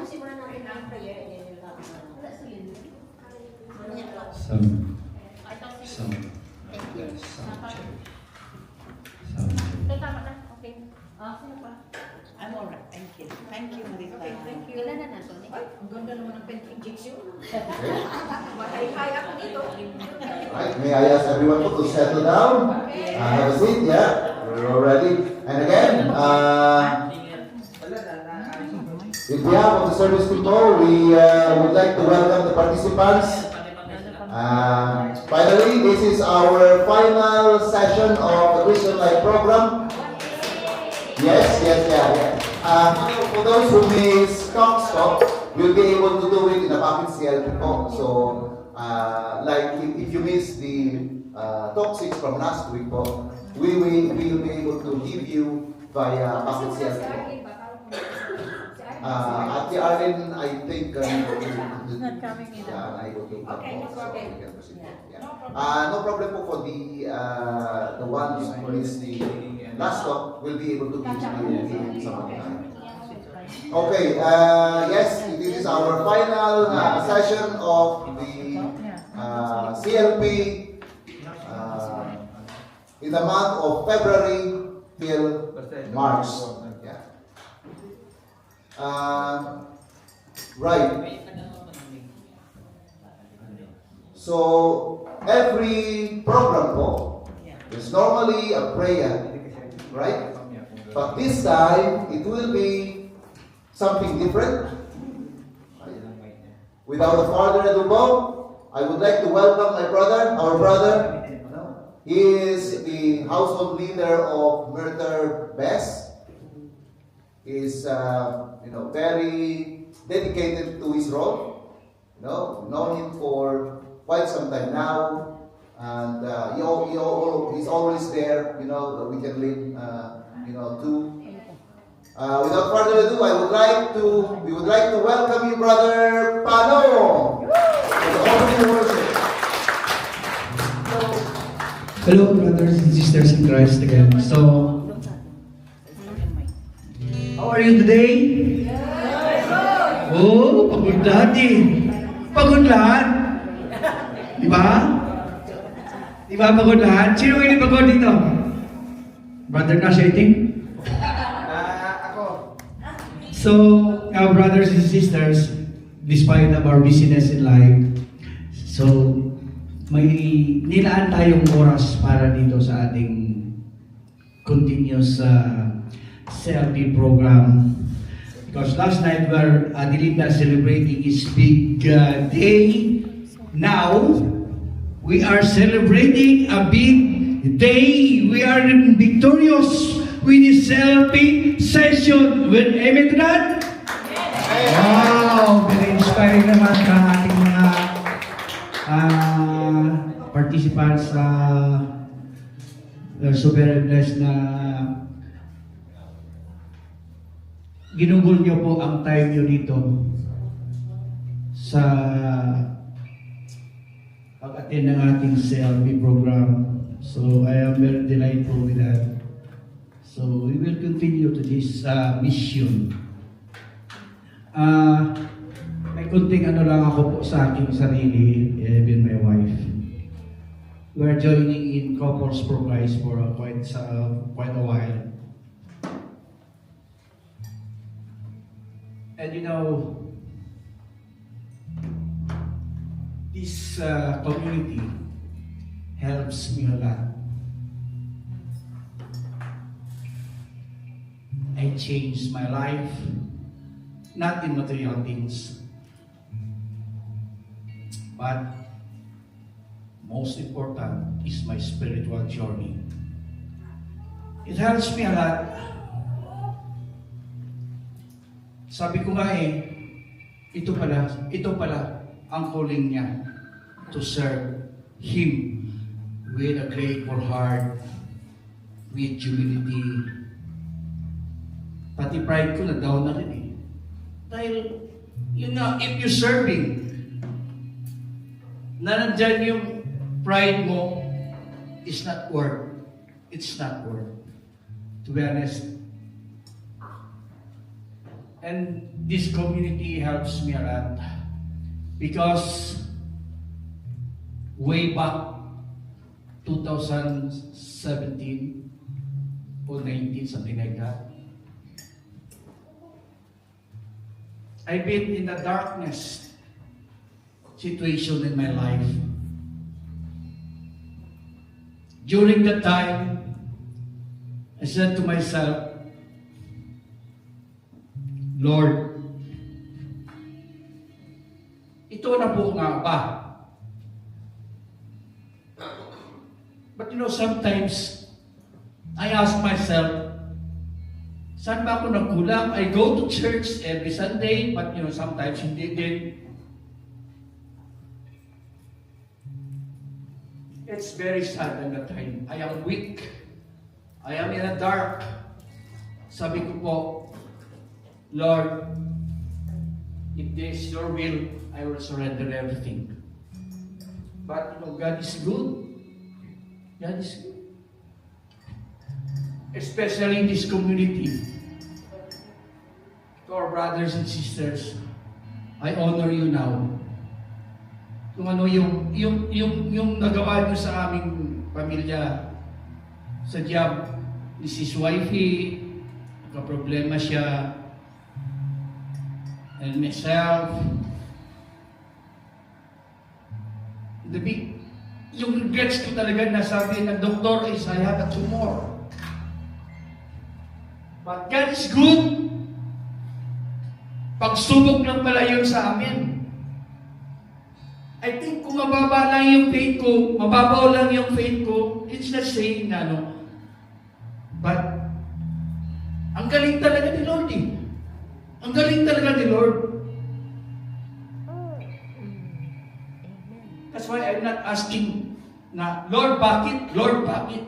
Simulan natin ang prayer and then we'll have Sound check. Tama na. Okay. Sino pa? I'm alright, thank you. Thank you, Marita. Okay, thank you. Ganda na nato. Ay, ang ganda naman ng pen injection. Makahay ako dito. Right, may I ask everyone to settle down? Have a seat, yeah. We're all ready. And again, in behalf of the service people, we would like to welcome the participants. Finally, this is our final session of the Christian Life program. Yes. For those who may stop, we'll be able to do it in a packet CLP po. So, like if you miss the talk 6 from last week po, we will be able to give you via packet CLP po. At the Arlen, I think Not coming in. unable to come Okay, no po, so problem. we can proceed po. Yeah. Yeah. No problem po for the ones who missed the last talk will be able to give you some time. Okay, yes, this is our final session of the CLP in the month of February till March. Yeah. Right. So every program po is normally a prayer, right? But this time it will be something different. Without further ado po, I would like to welcome my brother, our brother. He is the household leader of Merther Best. He is, very dedicated to his role. Known him for quite some time now, and he's always there. That we can lead, to. Without further ado, we would like to welcome you, Brother Pano, to the opening worship. Hello, brothers and sisters in Christ again. So, how are you today? Oh, pagod lahat eh. Pagod lahat. Di ba? Di ba pagod lahat? Sino hindi pagod dito? Brother Nash, I think? So, our brothers and sisters, despite of our busyness in life, so, may nilaan tayong oras para dito sa ating continuous CLP program. Because last night we're Adelita celebrating his big day. Now, we are celebrating a big day. We are victorious with this CLP session. Amen to that? Wow! Very inspiring naman sa ating mga participants. We're so very blessed na ginugol niyo po ang time niyo dito sa pag-attend ng ating CLP program. So I am very delightful with that. So we will continue to this mission. May kunting lang ako po sa aking sarili, even my wife. We are joining in Couples for Christ for quite a while. And this community helps me a lot. I changed my life, not in material things, but most important is my spiritual journey. It helps me a lot. Sabi ko nga ito pala ang calling niya, to serve Him with a grateful heart, with humility. Pati pride ko na down na rin Dahil, if you're serving, na nandyan yung pride mo, it's not worth. It's not worth. To be honest, And this community helps me a lot because way back 2017 or 19, something like that, I've been in the darkness situation in my life. During that time, I said to myself, Lord, ito na po nga ba? But sometimes, I ask myself, saan ba ako nagkulang? I go to church every Sunday, but sometimes hindi din. It's very sad at that time. I am weak. I am in the dark. Sabi ko po, Lord, if this is your will, I will surrender everything. But God is good. God is good. Especially in this community. To our brothers and sisters, I honor you now. Kung ano yung nagawa niyo sa aming pamilya, sa job, Mrs. Wifey, nagka-problema siya, and myself, yung regrets ko talaga na sabi ng doktor is I have a tumor. But God is good. Pagsubok lang pala yun sa amin. I think kung mababa lang yung faith ko, mababaw lang yung faith ko, it's not saying but ang galing talaga ni Lord eh. Ang galing talaga ni Lord. That's why I'm not asking na, Lord, bakit? Lord, bakit?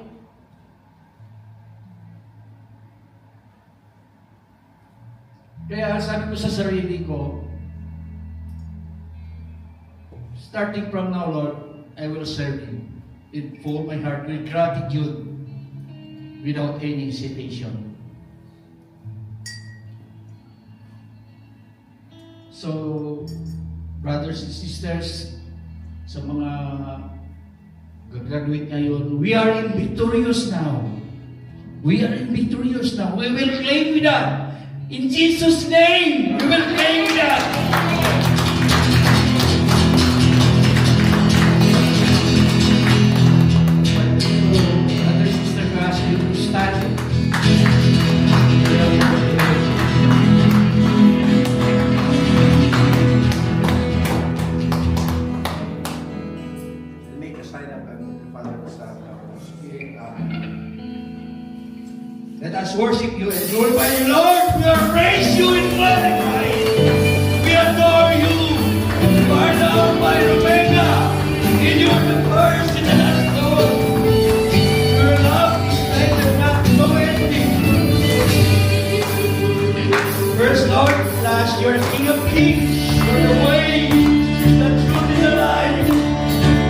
Kaya sabi ko sa sarili ko, starting from now, Lord, I will serve you with full my heart, with gratitude, without any hesitation. So, brothers and sisters, sa mga graduate ngayon, we are in victorious now. We are in victorious now. We will claim that. In Jesus' name, we will claim that. Brothers and sisters, I ask you to stand. Make a sign up and Father stand up. Let us worship you and glorify you, Lord. We praise you and glorify you. We adore you. You are the Alpha and Omega. And you are the first and the last, Lord. Your love is like the not no ending. First, Lord, last, you are the King of Kings. You are the way, the truth, and the life.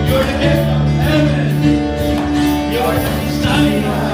You are the gift of heaven. You are the designer.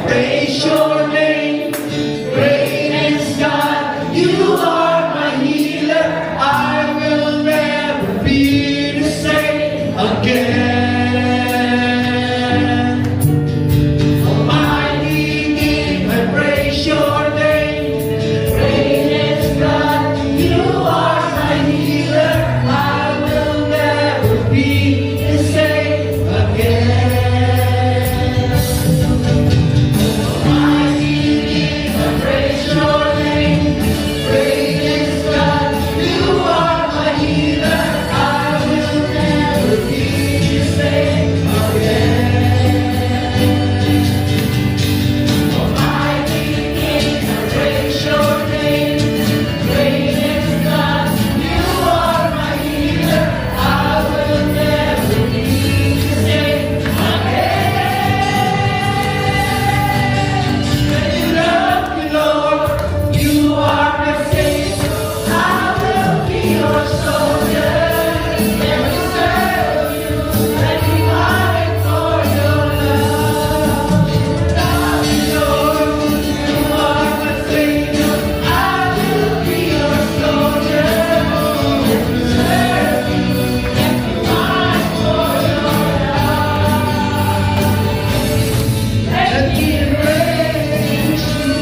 praise your name. Praise God, you are my healer. I will never be the same again. Almighty King, I praise your name. Praise God, you are my healer. I will never be the same again. Almighty King, I praise your name. Praise God, you are my healer. I will never be the same again. Almighty King, I praise your name. Praise God, you are my healer. I will never be the same again. When you love me, Lord, you are my Savior. I will be your soldier. Never serve you and be mine for your love. Love me, Lord, you are my Savior. I will be your soldier. Never serve you and be mine for your love. Let me embrace you.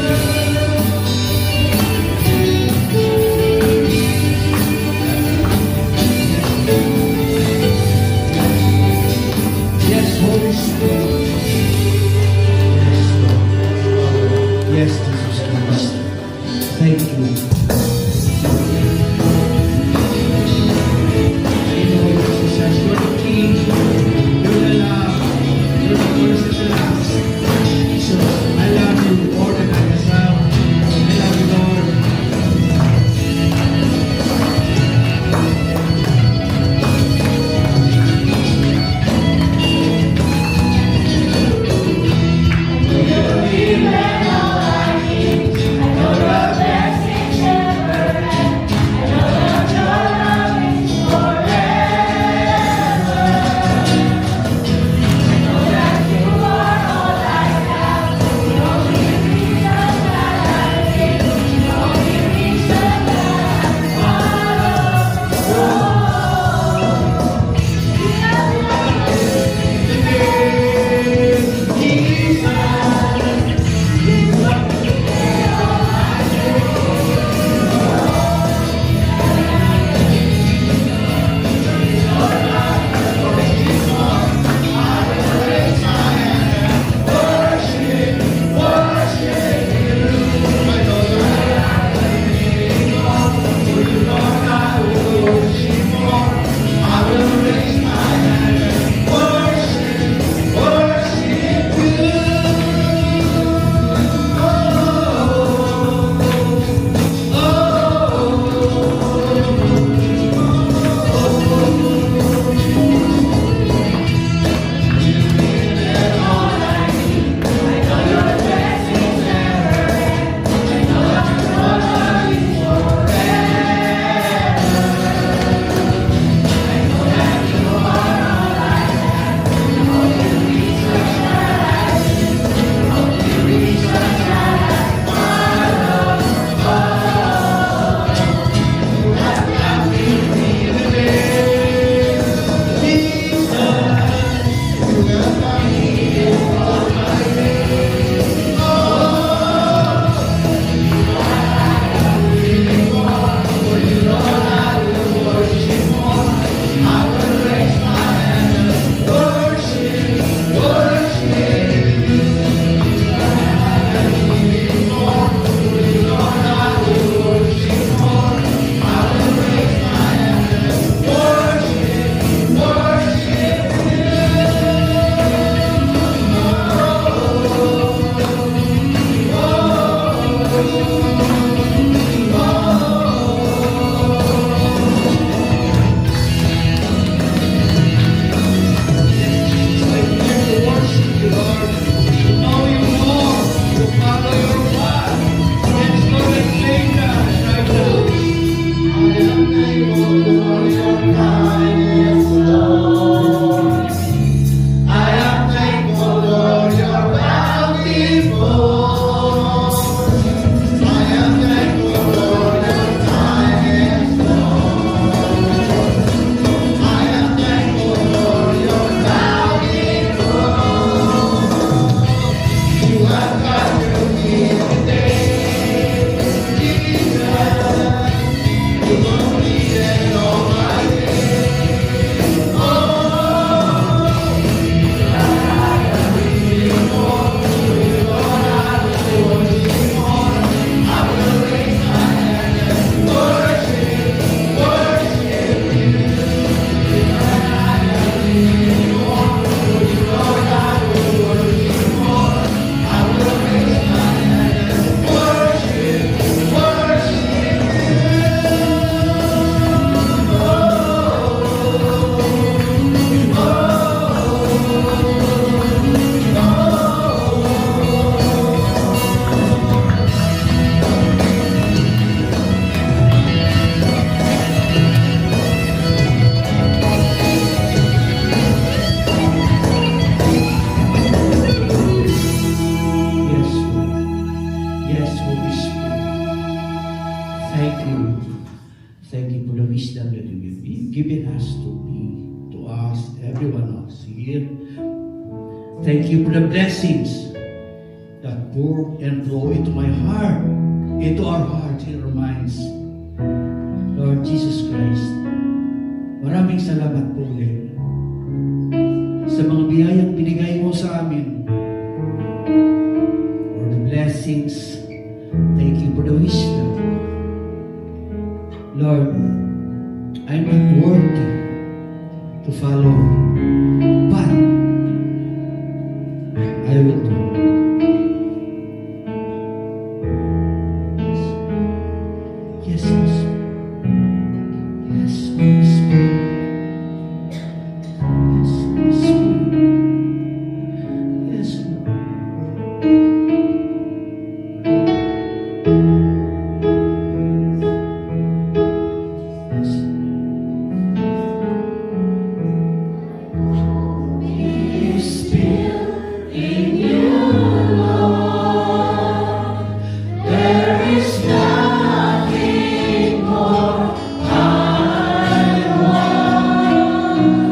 Yes, Holy Spirit. Yes, Jesus Christ. Thank you. You know, Jesus, you're the King. You're the love. You're the first and the last. Jesus, I love you more than I myself. I love you, Lord. You'll be all I need. I know your blessings Thank you for the blessings that pour and flow into my heart, into our hearts and our minds. Lord Jesus Christ, maraming salamat po ulit sa mga biyayang binigay mo sa amin. For the blessings, thank you for the wisdom. Lord, I'm not worthy to follow you, but I will do. Yes, yes, yes, Holy Spirit. Yes, Holy Spirit. Yes, Lord. Yes. Peace be in you, Lord. There is nothing more I want.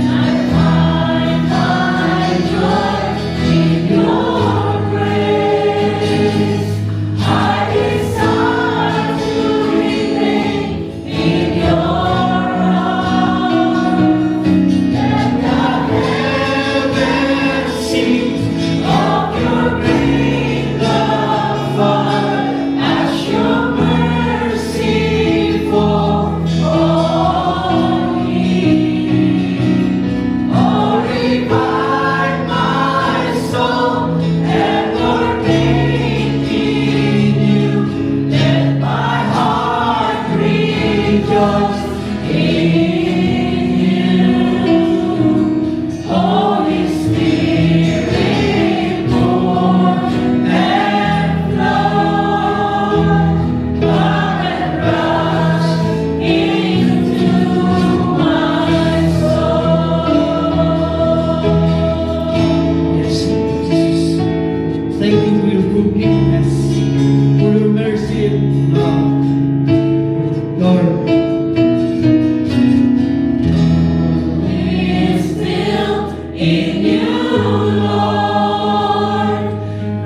I find my joy in your grace. I desire to remain in your arms. Let the heavens sing of your great love, Father, as your mercy for all me. Oh, revive my soul and Lord, make me new. Let my heart rejoice in you. Holy Spirit, pour and flow. Come and rush into my soul. Yes, Jesus. Thank you for your forgiveness, for your mercy and love. Lord, is built in you, Lord.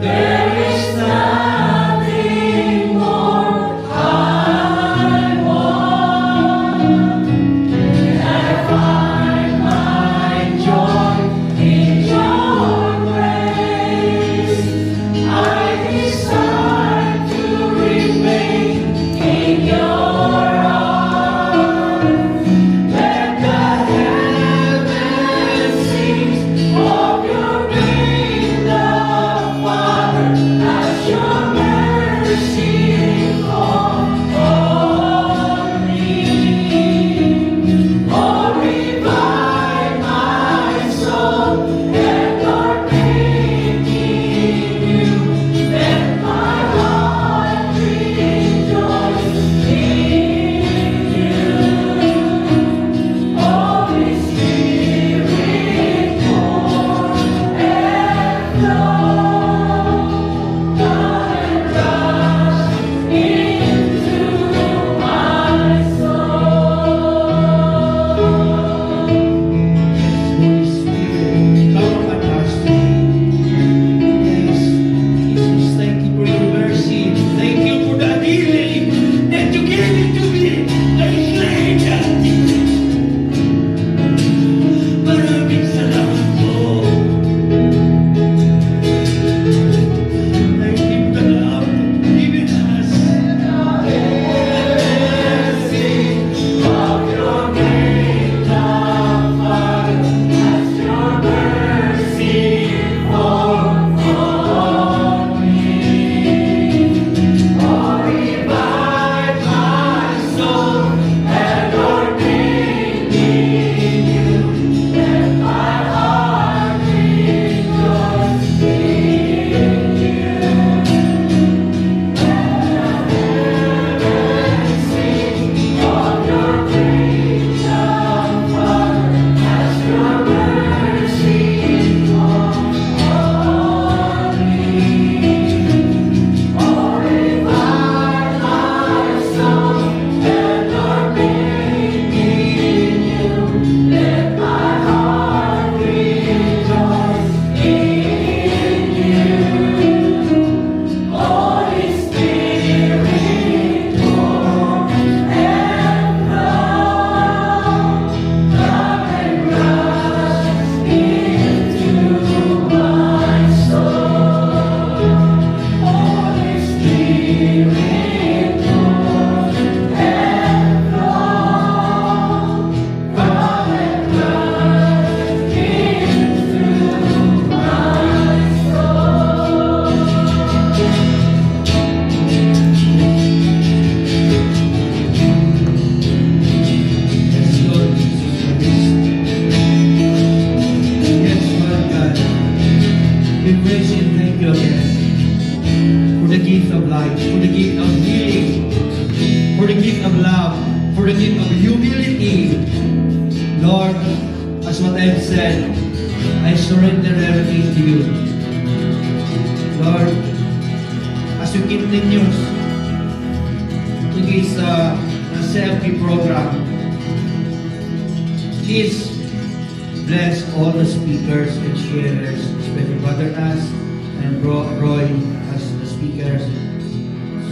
There is nothing more I want. I find my joy in your grace. I desire and thank you again for the gift of life, for the gift of healing, for the gift of love, for the gift of humility. Lord, as what I've said, I surrender everything to you. Lord, as you continue to this selfie program, please bless all the speakers and sharers, especially Brother Nas and Roy as the speakers,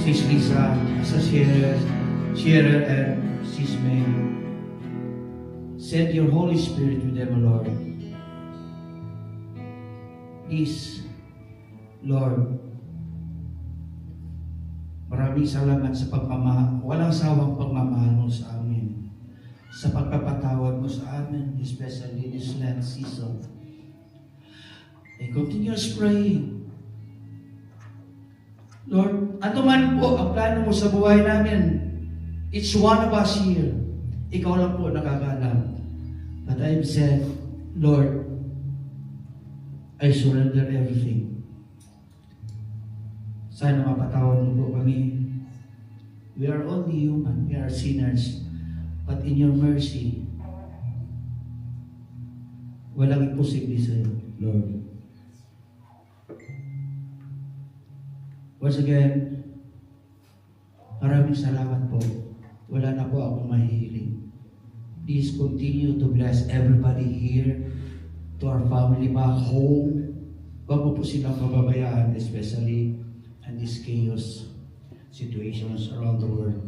Sis Lisa as a sharer, and Sis May. Send your Holy Spirit with them, Lord. Please, Lord, maraming salamat sa walang sawang pagmamahal mo sa amin, sa pagpapatawad mo sa amin, especially this Lent season. And continuous praying. Lord, ano man po ang plano mo sa buhay namin, each one of us here, ikaw lang po nakakaalam. But I've said, Lord, I surrender everything. Sana mapatawad mo po kami. We are only human. We are sinners. But in your mercy, walang imposible sa iyo, Lord. Once again, maraming salamat po. Wala na po akong mahihiling. Please continue to bless everybody here, to our family back home. Huwag mo po silang pababayaan, especially in these chaos situations around the world.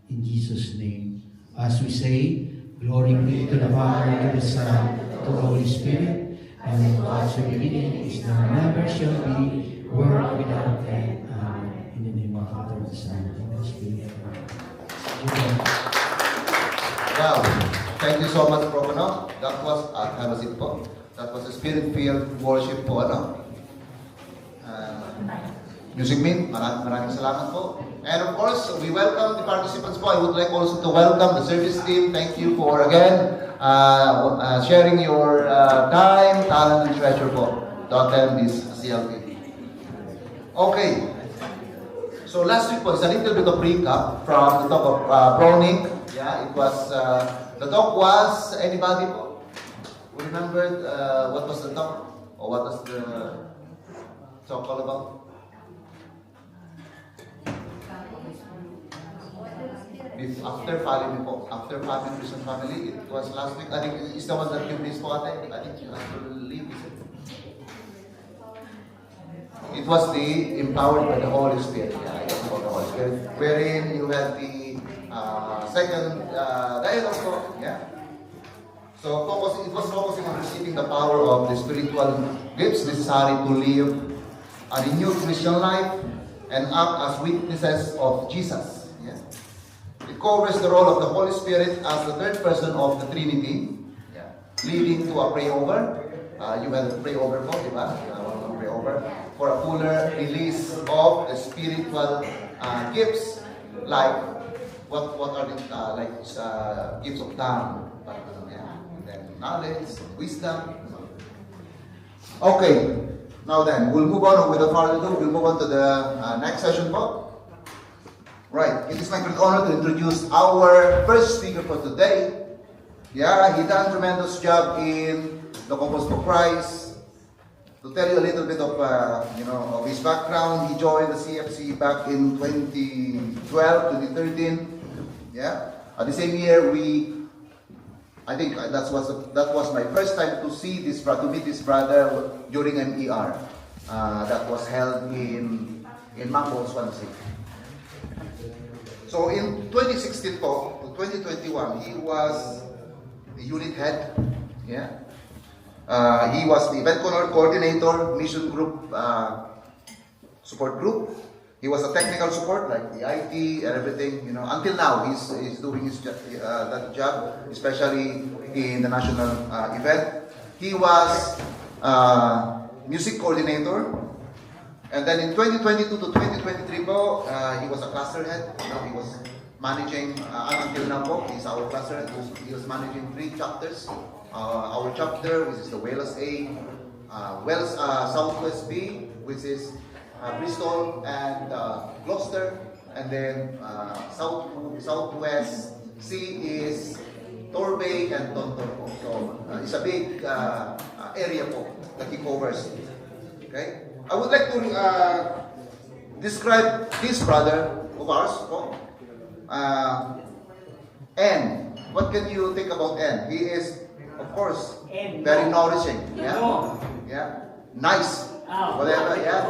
In Jesus' name. As we say, glory be to the Father, to the Son, to the Holy Spirit, and as the beginning is now, never shall be, world without end. Amen. In the name of the Father, the Son, and the Holy Spirit. Amen. Wow. Thank you so much, Prof. Ano? That was, have a seat po. That was a spirit-filled worship po, ano? Music Min, maraming salamat po. And of course, we welcome the participants po. I would like also to welcome the service team. Thank you for, again, sharing your time, talent, and treasure po to attend this CLP. Okay. So last week was a little bit of recap from the talk of Browning. Yeah, it was, the talk was, anybody po? Who remembered what was the talk? Or what was the talk all about? After family po, after family, Christian family, it was last week. I think it's the one that you missed po ate. I think you have to leave, is it? It was the empowered by the Holy Spirit. Yeah, it was about the Holy Spirit. Wherein you had the second dialogue po. Yeah. So it was focusing on receiving the power of the spiritual gifts necessary to live a renewed Christian life and act as witnesses of Jesus. Yeah. It covers the role of the Holy Spirit as the third person of the Trinity, yeah, leading to a pray-over. You had a pray-over po, di ba? Pray-over for a fuller release of the spiritual gifts, like what are the gifts of tongue, yeah, and then knowledge, wisdom. Okay, now then we'll move on with the further ado. We'll move on to the next session po. Right, it is my great honor to introduce our first speaker for today. Yeah, he done a tremendous job in the Cause for Christ. To tell you a little bit of of his background, he joined the CFC back in 2012, 2013. Yeah, the same year I think that was my first time to meet this brother during MER that was held in Macau, Swansea. So in 2016 to 2021, he was the unit head. Yeah. He was the event coordinator, mission group, support group. He was a technical support, like the IT and everything. Until now, he's doing that job, especially in the national event. He was music coordinator. And then in 2022 to 2023 po, he was a cluster head. He was managing, until now po, he's our cluster head. He was managing 3 chapters. Our chapter, which is the Wales A, Southwest B, which is Bristol and Gloucester, and then Southwest C is Torbay and Tonton po. So it's a big area po that he covers. Okay? I would like to describe this brother of ours po. N. What can you think about N? He is, of course, very nourishing. Yeah? Yeah? Nice. Whatever, yeah?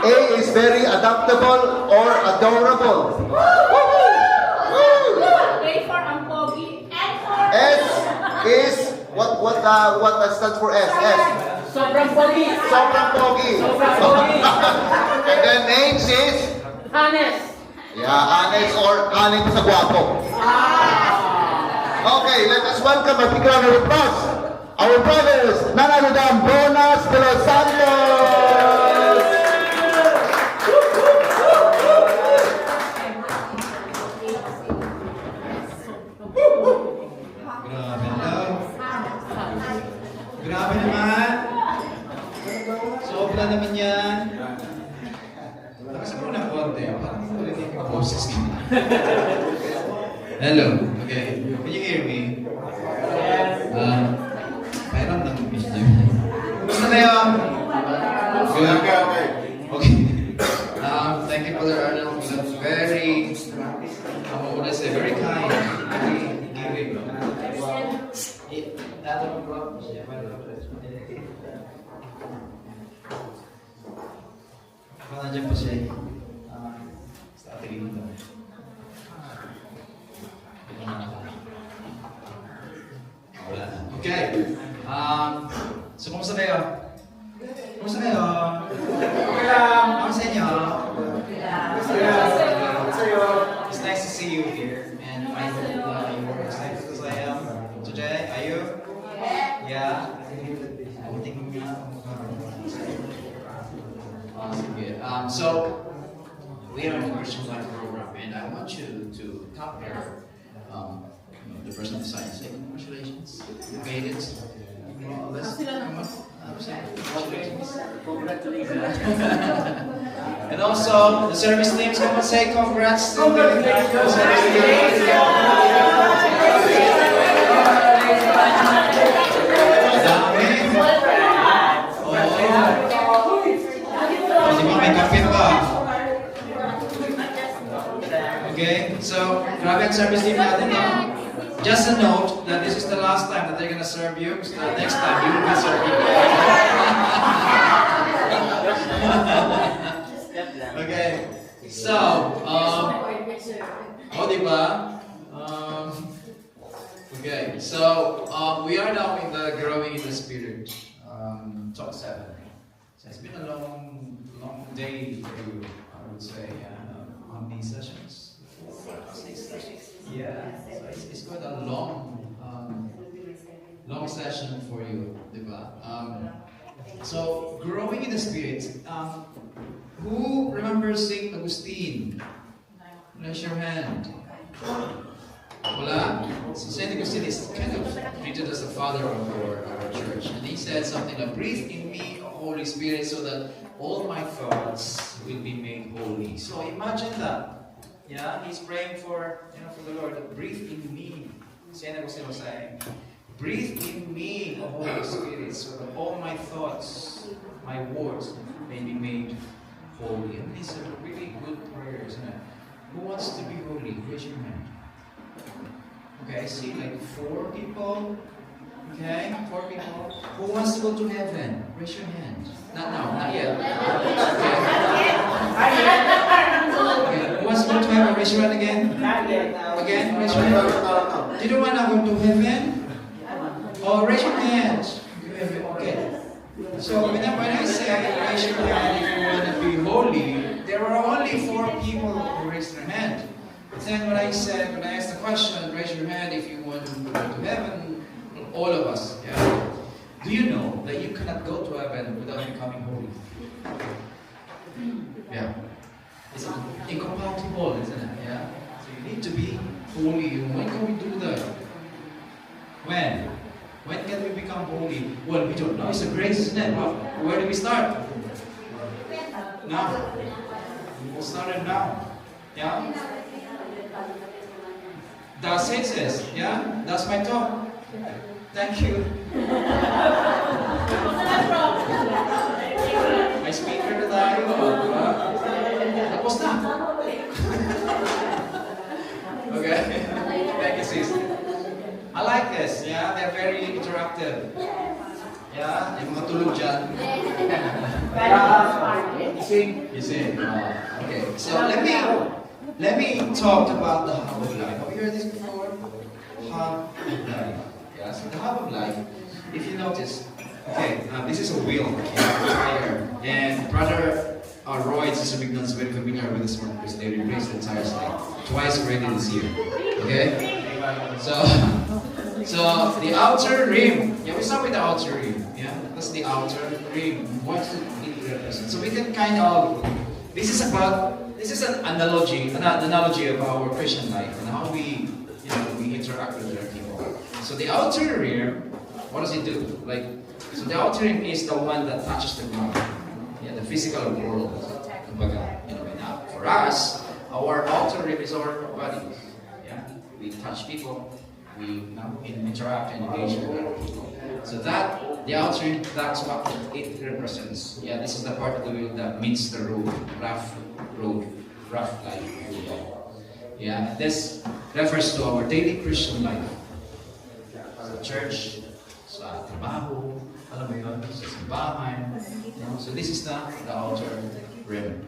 A is very adaptable or adorable. A for Ampogi. N for... S is, what stands for S? S. Sobrang pogi. Sobrang pogi. And then H is? Hannes. Yeah, Anes or Anin sa guwapo. Okay, let us welcome a big round of applause. Our brothers, Nananodam Bonas de los Santos. Grabe lang. Grabe naman. Sobra naman yan. Lakas mo ng konti. Parang narinig yung boses ko. Hello. Okay. Can you hear me? Mayroon ng video. Kumusta kayo? Good. Okay. Thank you, Brother Arnold. That's very, what would I say, very kind. Very giving. Nandiyan pa siya. Sa ating dito. Wala na. Okay. So, kumusta kayo? Kumusta kayo? Okay lang. Ako sa inyo. It's nice to see you here. And I hope you were excited as I am today. Are you? Yeah. Good. So, we are in the Christian Life program, and I want you to top here the person of science. Say congratulations. You made it. Let's come up. Congratulations. And also, the service teams, come and say congrats to the service teams. Okay, so grabe ang service team natin. Just a note that this is the last time that they're gonna serve you. So next time you will be serving. Okay, so diba? Okay, so we are now in the growing in the spirit talk 7. So it's been a long day for you, I would say. How many sessions? 6 sessions. Yeah, so it's quite a long session for you, diba? So growing in the spirit. Who remembers Saint Augustine? Raise your hand. Wala? So Saint Augustine is kind of treated as the father of our church, and he said something like, "Breathe in me, Holy Spirit, so that all my thoughts will be made holy." So imagine that. Yeah, he's praying for the Lord. Breathe in me. Saint Augustine was saying, "Breathe in me, O Holy Spirit, so that all my thoughts, my words, may be made holy." And these are really good prayers, isn't it? Who wants to be holy? Raise your hand. Okay, I see like 4 people. Okay, 4 people. Who wants to go to heaven? Raise your hand. Not now, not yet. Okay. Who wants to go to heaven? Raise your hand again. Again, raise your hand. Do you want to go to heaven? Oh, raise your hand. Okay. So when I say raise your hand if you want to be holy, there were only 4 people who raised their hand. But then when I asked the question, raise your hand if you want to go to heaven, all of us, yeah. Do you know that you cannot go to heaven without becoming holy? Yeah. It's incompatible, isn't it? Yeah. So you need to be holy. When can we do that? When become holy? Well, we don't know. It's a grace, isn't it? Well, where do we start? Now. We'll start it now. Yeah? That's it, sis. Yeah? That's my talk. Thank you. May speaker na tayo. Tapos na. Okay. Thank you, sis. I like this. Yeah, they're very interactive. Yeah, yung mga tulog dyan. You sing. Okay. So let me talk about the hub of life. Have you heard this before? Hub of life. Yes, the hub of life. If you notice, okay, this is a wheel, tire, and brother Roy is very familiar with this one because they replaced the entire slide twice already this year. Okay, so the outer rim. Yeah, we start with the outer rim. Yeah, that's the outer rim. What does it represent? So we can kind of. This is an analogy of our Christian life and how we interact with other people. So the outer rim, what does it do? So the outer rim is the one that touches the ground, the physical world. Now for us, our outer rim is our body. Yeah, we touch people, we interact and engage with other people. So the outer rim, that's what it represents. Yeah, this is the part of the wheel that meets the road, rough life. Yeah, this refers to our daily Christian life. Sa church, sa trabaho, alam mo yun, sa simbahan. So this is the outer rim.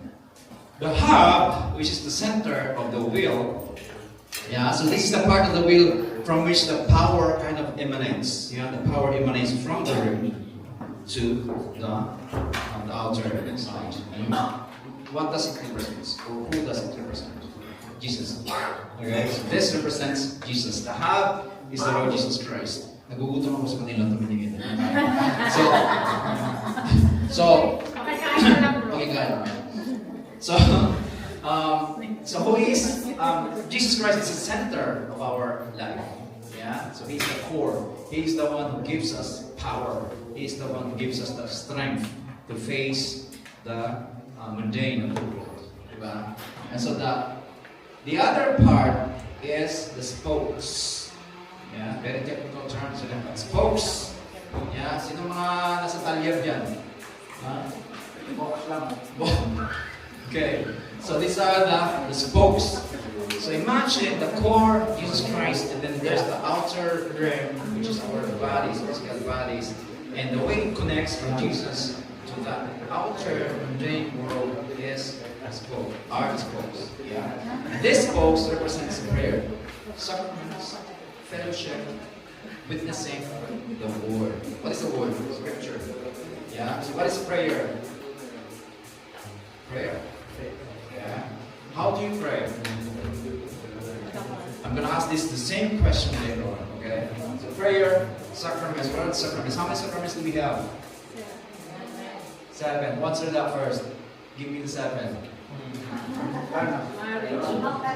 The hub, which is the center of the wheel, so this is the part of the wheel from which the power kind of emanates. The power emanates from the rim to the outer side. And what does it represent? Or who does it represent? Jesus. Okay, so this represents Jesus. The hub is the Lord Jesus Christ. Nagugutom ako sa kanila tumingin. So okay, guys. So who is Jesus Christ is the center of our life. Yeah. So He's the core. He's the one who gives us power. He's the one who gives us the strength to face the mundane of the world. Diba? And so the other part is the spokes. Yeah, very technical terms. Spokes. Yeah, sino mga nasa talyer dyan? Okay, so these are the spokes. So imagine the core, Jesus Christ, and then there's the outer rim, which is our bodies, physical bodies, and the way it connects from Jesus to the outer mundane world is a spoke, are the spokes. Yeah. This spokes represents prayer, sacraments, fellowship, witnessing the word. What is the word? Scripture. Yeah. So what is prayer? Prayer. Yeah. How do you pray? I'm gonna ask the same question later on. Okay. So prayer, sacraments. What are the sacraments? How many sacraments do we have? 7. What's it up first? Give me the 7.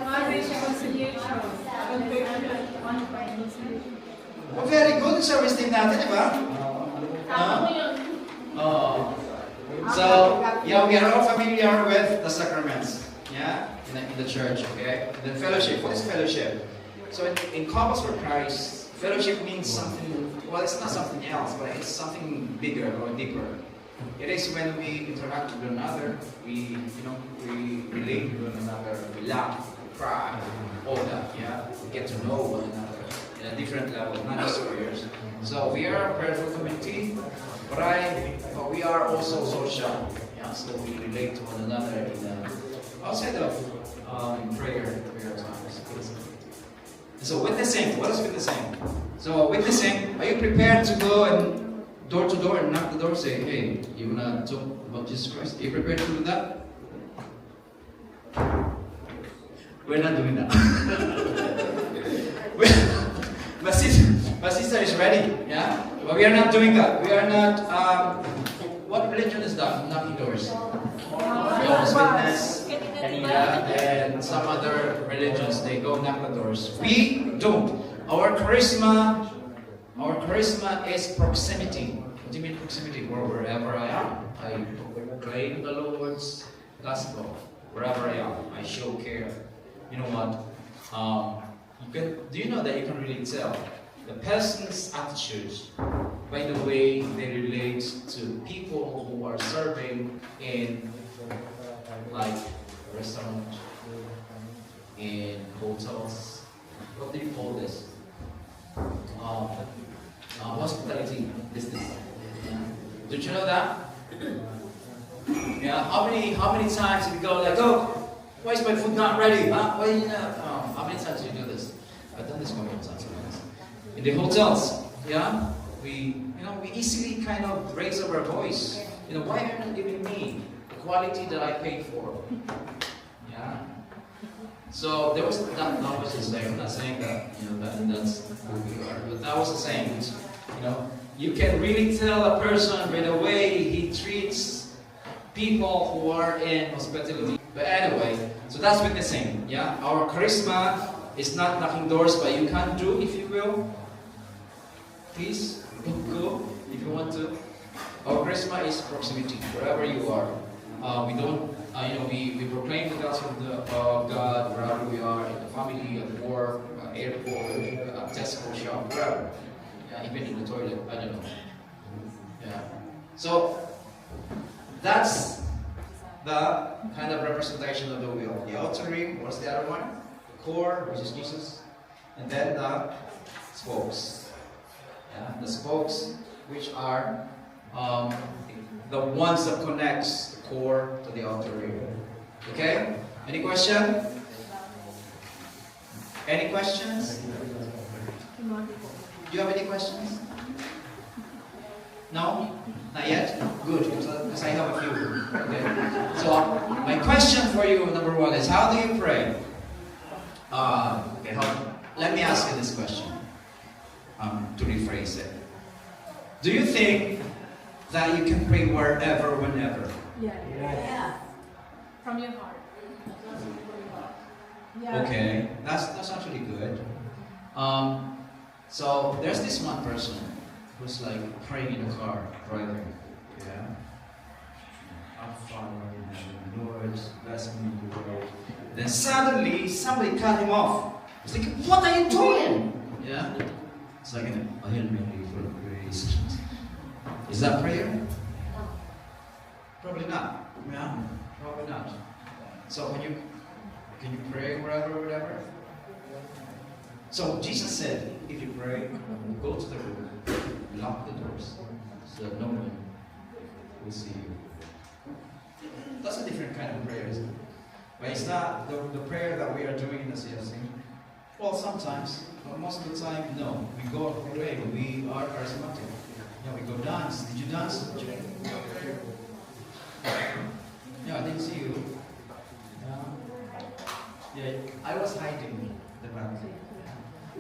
Marriage, reconciliation. Oh, very good. Yung service team natin, di ba? Tama mo yun. Oh. So, yeah, we are all familiar with the sacraments. Yeah? In the church, okay? And then fellowship. What is fellowship? So, in Compass for Christ, fellowship means something, well, it's not something else, but it's something bigger or deeper. It is when we interact with one another, we relate with one another, we laugh, we cry, all that, yeah? We get to know one another in a different level, not just prayers. So we are a prayerful community, but we are also social, yeah? So we relate to one another outside of prayer times. So witnessing, what is witnessing? So witnessing, are you prepared to go and door to door and knock the door, say, hey, you wanna talk about Jesus Christ? Are you prepared to do that? We're not doing that. My sister is ready, yeah? But we are not doing that. We are not, what religion is that? Knocking doors. Jehovah's Witness, and some other religions, they go knock the doors. We don't. Our charisma, Our charisma is proximity. What do you mean proximity? Wherever I am, I proclaim the Lord's gospel. Wherever I am, I show care. You know what? Do you know that you can really tell the person's attitudes by the way they relate to people who are serving in like restaurant, in hotels. What do you call this? Hospitality business. Did you know that? Yeah. How many times did we go like, oh, why is my food not ready? Huh? Why you know? How many times did you do this? I've done this multiple times. In the hotels, yeah, we easily kind of raise up our voice. Why are you not giving me the quality that I paid for? Yeah. So there was that was just saying. I'm not saying that that's who we are, but that was the saying. You can really tell a person by the way he treats people who are in hospitality. But anyway, so that's witnessing. Yeah, our charisma is not knocking doors, but you can do if you will. Please go if you want to. Our charisma is proximity, wherever you are. We don't, we proclaim the gospel of God wherever we are, in the family, at work, airport, at Tesco shop, wherever. Yeah, even in the toilet, I don't know. Yeah. So that's the kind of representation of the wheel. The outer ring, what's the other one? The core, which is Jesus, and then the spokes. Yeah, the spokes, which are the ones that connects the core to the outer ring. Okay? Any question? Any questions? Do you have any questions? No? Not yet? Good, because I have a few. Okay. So, my question for you, number one, is how do you pray? Let me ask you this question. To rephrase it. Do you think that you can pray wherever, whenever? Yeah. From your heart. Yeah. Okay, that's actually good. So there's this one person who's like praying in the car, driving. Yeah. Our Father in heaven, Lord, bless me in the world. Then suddenly somebody cut him off. He's like, what are you doing? Yeah. It's like, I hear me full of grace. Is that prayer? Probably not. Yeah. Probably not. So can you pray wherever, whatever? So Jesus said, if you pray, go to the room, lock the doors, so that no one will see you. That's a different kind of prayer, isn't it? But it's not the prayer that we are doing in the CLC. Well, sometimes, but most of the time, no. We go pray, we are charismatic. Yeah, we go dance. Did you dance? Yeah, I didn't see you. Yeah, I was hiding the back.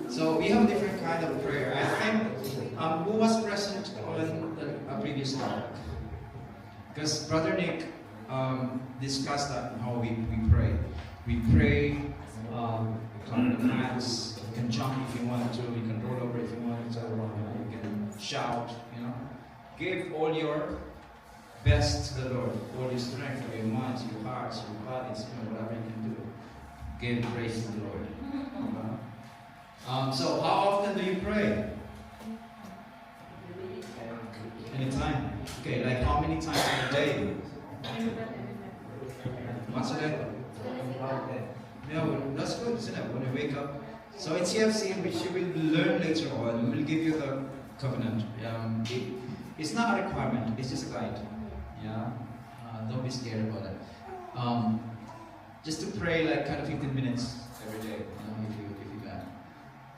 So we have a different kind of prayer. I think who was present on a previous talk? Because Brother Nick discussed that how we pray. We pray, clap the hands. You can jump if you want to. You can roll over if you want to. You can shout. Give all your best to the Lord, all your strength, your minds, your hearts, your bodies, whatever you can do. Give praise to the Lord. So how often do you pray? Anytime. Okay, like how many times a day? Once a day? Yeah, well, that's good, isn't it? When you wake up. So in CFC, which you will learn later on, we will give you the covenant. It's not a requirement, it's just a guide. Yeah? Don't be scared about it. Just to pray like kind of 15 minutes every day, if you can.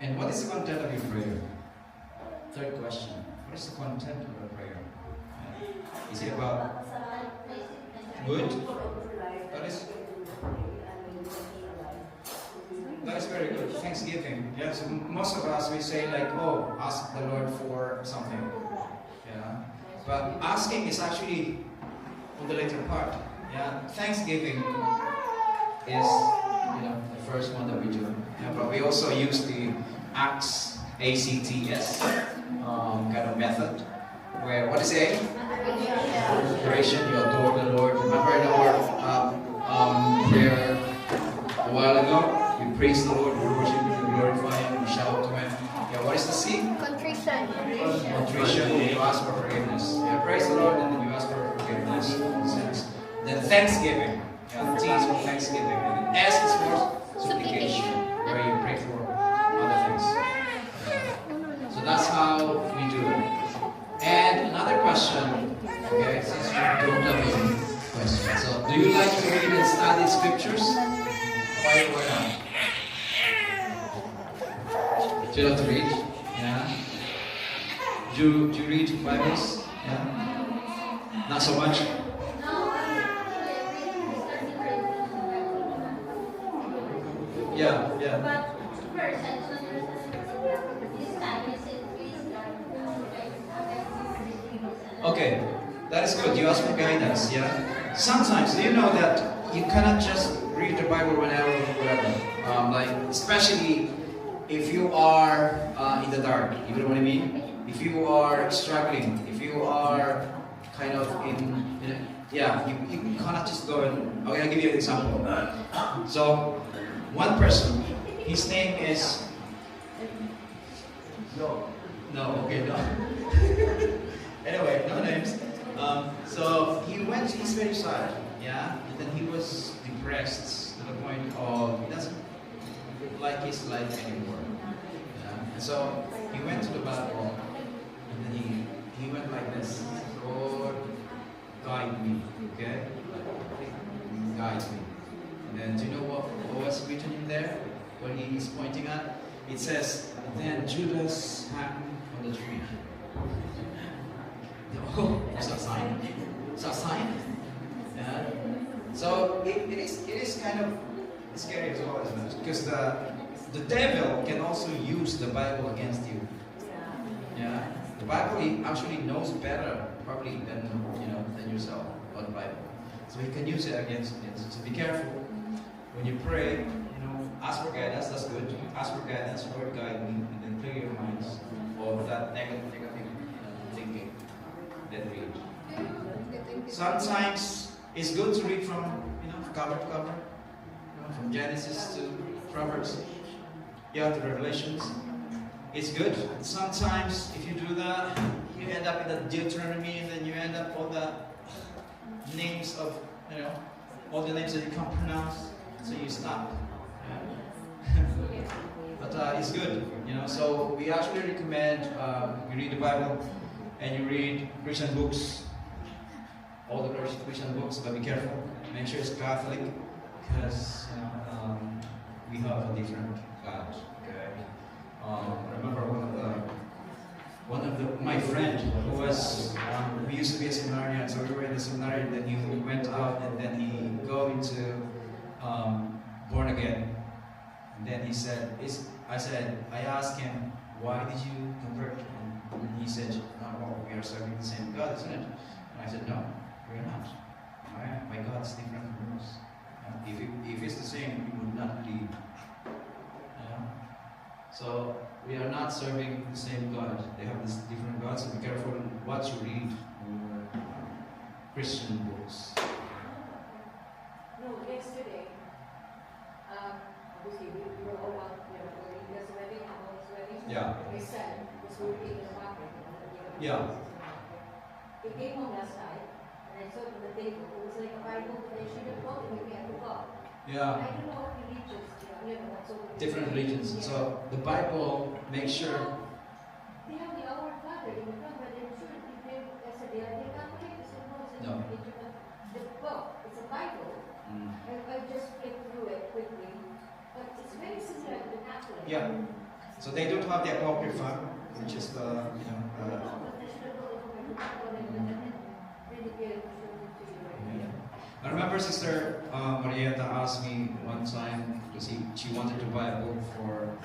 And what is the content of your prayer? Third question. What is the content of your prayer? Is it about good? That is very good. Thanksgiving. Yeah, so most of us we say like, oh, ask the Lord for something. Yeah. But asking is actually on the later part. Yeah. Thanksgiving is the first one that we do. Yeah, but we also use the ACTS. kind of method where what is it? Adoration. You adore the Lord. Remember in our prayer a while ago, we praise the Lord, we worship Him, we glorify Him, we shout to Him. Yeah, what is the C? Contrition. Contrition. You ask for forgiveness. Yeah, praise the Lord, and then you ask for forgiveness. Then thanksgiving. Yeah, the T is for thanksgiving, and the S is for supplication, where you pray for other things. So that's how we do it. And another question, okay, since you don't have any questions. So, do you like to read and study scriptures? Why not? Do you love to read? Yeah. Do you read Bibles? Yeah. Not so much. Yeah, yeah. Okay, that is good. You ask for guidance, yeah? Sometimes, do you know that you cannot just read the Bible whenever, whatever? Like, especially if you are in the dark, you know what I mean? If you are struggling, if you are kind of yeah, you cannot just go and, okay, I'll give you an example. So, one person, his name is, no, okay, no. Anyway, no names. So he's very sad, yeah, and then he was depressed to the point of he doesn't like his life anymore. Yeah? And so he went to the Bible, and then he went like this: Lord, guide me, okay? Guide me. And then do you know what was written in there? What he is pointing at? It says, "Then Judas hung on the tree." Oh, it's a sign. It's a sign. Yeah. So it is kind of scary as well, isn't it? Because the devil can also use the Bible against you. Yeah. The Bible he actually knows better probably than than yourself about the Bible. So he can use it against you. So be careful when you pray. Ask for guidance. That's good. Ask for guidance. Lord, guide me, and then clear your minds of that negative thinking. Then read. Sometimes it's good to read from cover to cover, from Genesis to Proverbs, to Revelations. It's good. Sometimes if you do that, you end up in the Deuteronomy, and then you end up all the names of all the names that you can't pronounce, so you stop. But it's good, So we actually recommend you read the Bible and you read Christian books, all the Christian books, but be careful. Make sure it's Catholic, because we have a different God. Okay. Remember my friend who was we used to be a seminarian, so we were in the seminary, and then he went out, and then he go into born again. And then he said, I asked him, why did you convert? And he said, no, we are serving the same God, isn't it? And I said, no, we're not. My God is different from yours. If it's the same, we would not believe. So we are not serving the same God. They have this different gods, so be careful what you read in your Christian books. No, yesterday, obviously we were all out there for India's wedding, Amal's wedding. Yeah. My son was working in the market. Yeah. He came home last night, and I saw it on the table. It was like a Bible, but I should have brought it with me. I forgot. Yeah. I don't know what religions, what's over there. Different religions. Yeah. So the Bible makes sure. They have the Our Father in the front, but I'm sure if they, I said, they are Catholic, I said, no, it's a No. religion. The book, it's a Bible. I just flipped through it quickly, but it's very similar to the Catholic. Yeah. So they don't have the Apocrypha, which is the I remember Sister Marietta asked me one time because she wanted to buy a book for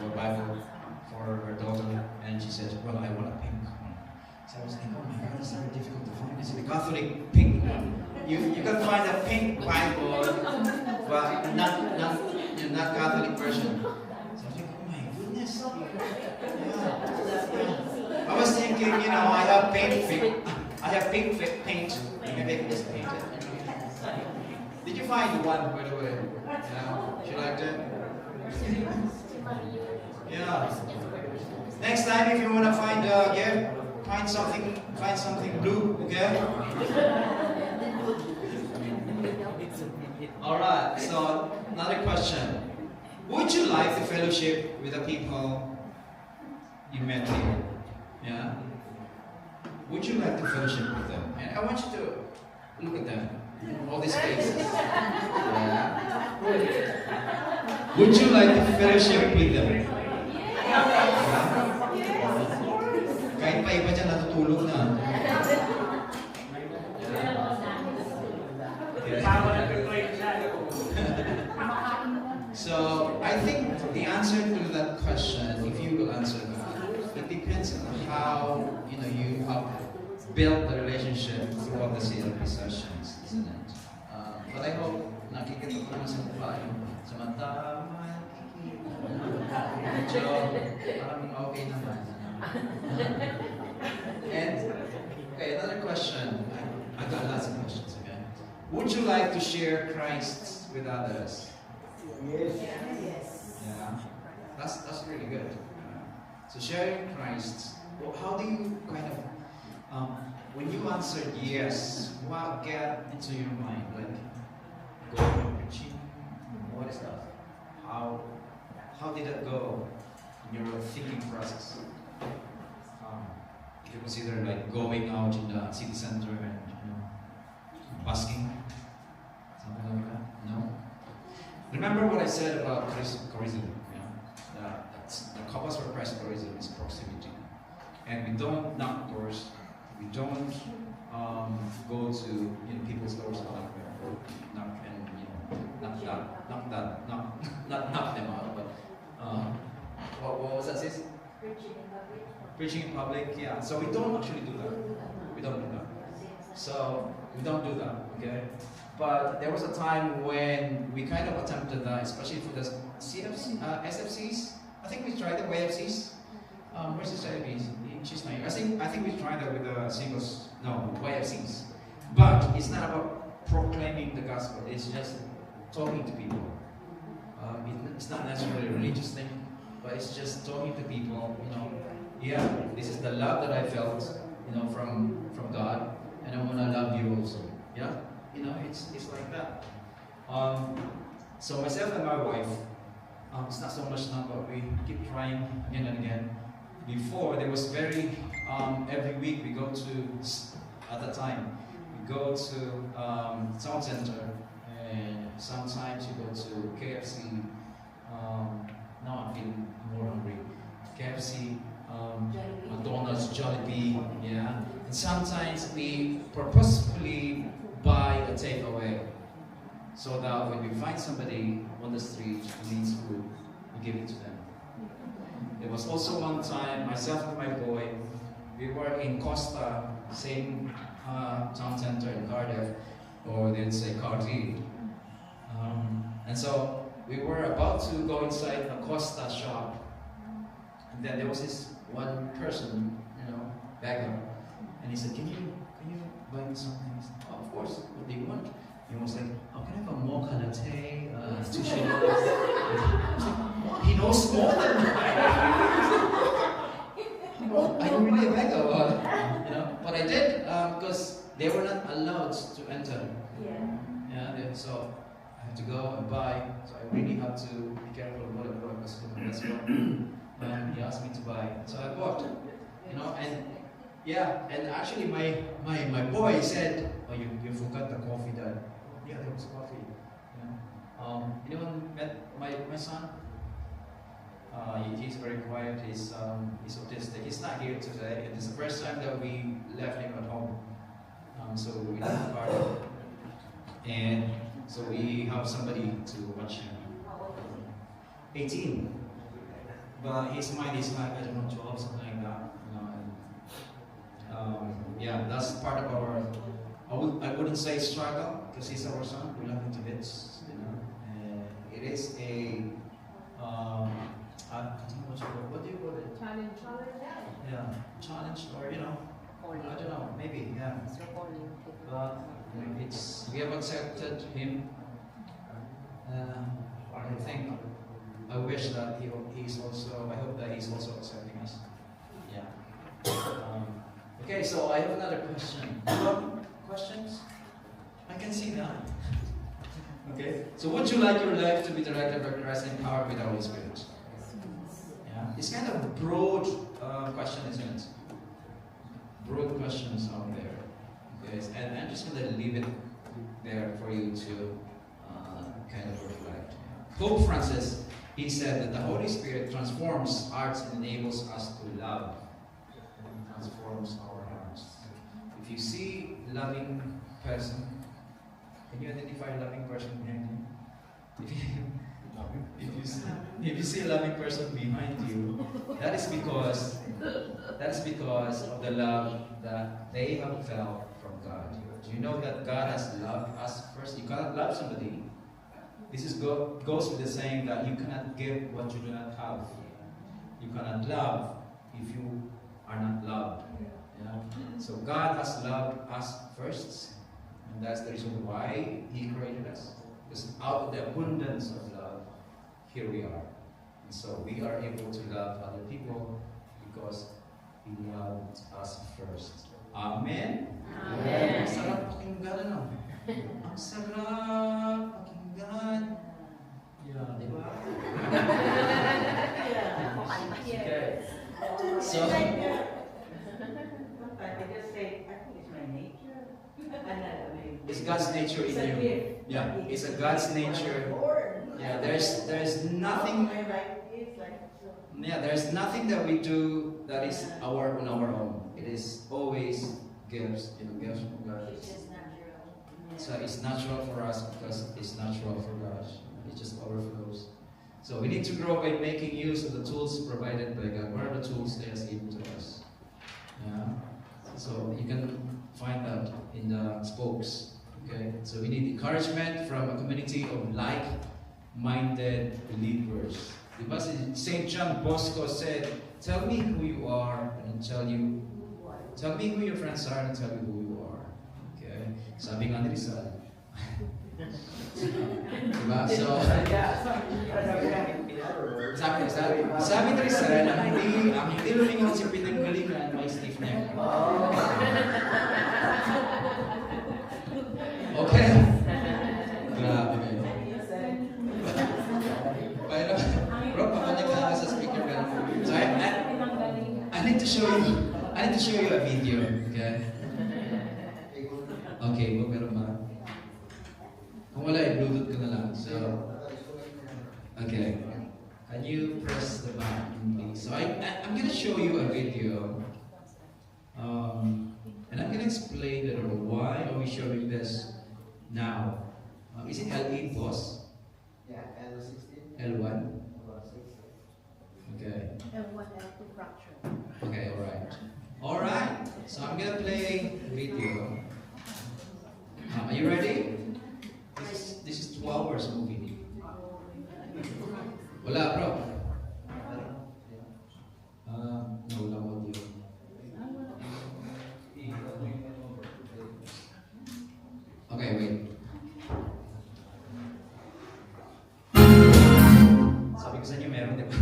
her daughter, and she said, "Well, I want a pink one." So I was like, "Oh my God, it's very difficult to find. Is it a Catholic pink one? You can find a pink Bible, but not Catholic version." So I was like, "Oh my goodness." Yeah. I was thinking, I have paint. Maybe this painted. Did you find the one, by the way? Yeah. You liked it? Yeah. Next time, if you want to find a gift, find something blue, okay? Alright, so another question. Would you like to fellowship with the people you met here? Yeah? Would you like to fellowship with them? And I want you to look at them. All these faces. Yeah. Would you like to fellowship with them? Kahit pa iba dyan natutulog na. So, I think the answer to that question, if you will answer that, it depends on how you have built the relationship throughout the CLP sessions, isn't it? But I hope nakikita ko naman sa mukha yung samantama, medyo parang okay naman. And, okay, another question. I got lots of questions, okay? Would you like to share Christ with others? Yes. Yeah, that's really good. So sharing Christ, well, how do you kind of, when you answered yes, what got into your mind? Like, going preaching? What is that? How did that go in your thinking process? If you consider like going out in the city center and busking, something like that? No? Remember what I said about charism? The compass for Christ charism is proximity, and we don't knock doors. We don't go to people's doors and not knock them out. But what was that? Sis? Preaching in public. Yeah. So we don't actually do that. We don't do that. So we don't do that. Okay. But there was a time when we kind of attempted that, especially for the SFCs. I think we tried the YFCs. Where's the SFCs? She's not here. I think we tried that with the singles. No, YFCs. But it's not about proclaiming the gospel. It's just talking to people. It's not necessarily a religious thing, but it's just talking to people. Yeah, this is the love that I felt, from God, and I want to love you also. Yeah. It's like that. So myself and my wife, it's not so much now, but we keep trying again and again. Before, there was every week we go to, at that time, we go to Town Center, and sometimes you go to KFC. Now I'm feeling more hungry. KFC, McDonald's, Jollibee, yeah. And sometimes we purposefully buy a takeaway, so that when we find somebody on the street who needs food, we give it to them. There was also one time, myself and my boy, we were in Costa, same town center in Cardiff, or they'd say Cardiff. And so we were about to go inside a Costa shop, and then there was this one person, beggar, and he said, "Can you buy me something?" I said, "Oh, of course. What do you want?" He was like, "Oh, can I have a mocha latte, 2 shillings?" I was like, "What? He knows more than I." Are you really a beggar? But I did because they were not allowed to enter. Yeah. So I had to go and buy. So I really had to be careful of what I brought. That's what he asked me to buy. So I bought. And yeah, and actually my boy said, "Oh, you forgot the coffee, Dad." Yeah, there was coffee. Anyone met my son? He's very quiet. He's autistic. He's not here today. It is the first time that we left him at home. So we left party, and so we have somebody to watch him. 18, but his mind is like, I don't know, 12, something like that. Yeah, that's part of our. I wouldn't say struggle, because he's our son. We love him to bits. It is a what do you call it? Challenge. Yeah, challenge or I don't know, maybe, yeah. But we have accepted him. I wish that he's also, I hope that he's also accepting us. Yeah. Okay, so I have another question. You have questions? I can see that. Okay. So would you like your life to be directed by Christ and empowered with the Holy Spirit? Yeah. It's kind of a broad question, isn't it? Broad questions out there. Okay. And I'm just going to leave it there for you to kind of reflect. Pope Francis, he said that the Holy Spirit transforms hearts and enables us to love. It transforms our hearts. If you see a loving person, can you identify a loving person behind you? If you see a loving person behind you, that is because of the love that they have felt from God. Do you know that God has loved us first? You cannot love somebody. This goes with the saying that you cannot give what you do not have. You cannot love if you are not loved. So God has loved us first, and that's the reason why He created us. Because out of the abundance of love, here we are. And so we are able to love other people because He loved us first. Amen? Amen. Ang sarap pakinggan, ano? Ang sarap pakinggan. Yeah, di ba? Okay. So, it's God's nature in you. Yeah, it's a God's nature. Yeah, there's nothing. Yeah, there's nothing that we do that is on our own. It is always gifts, gifts from God. So it's natural for us because it's natural for God. It just overflows. So we need to grow by making use of the tools provided by God. What are the tools He has given to us? Yeah. So you can find that in the spokes. Okay. So we need encouragement from a community of like-minded believers. Because St. John Bosco said, "Tell me who you are, and tell me who your friends are, and tell you who you are." Okay. Sabi nga ni Rizal. Diba? So, sabi ni Rizal, ang hindi lumingon si pinanggalingan, may stiff neck. Okay? Grabe. Pero, bro, papanig ka sa speaker ka. So, I need to show you a video. Okay? Okay, meron ba? Kung wala, i-bluetooth ko na lang. So, okay. Can you press the button, please? So, I'm gonna show you a video. And I'm gonna explain why are we showing this now. Is it LE, boss? Yeah, L16. L1? Okay. L1, L2 fracture. Okay, alright. So I'm gonna play the video. Are you ready? This is 2 hours movie. Wala, bro. No, wala audio. Okay, wait. Sabi ko sa inyo, meron, di ba?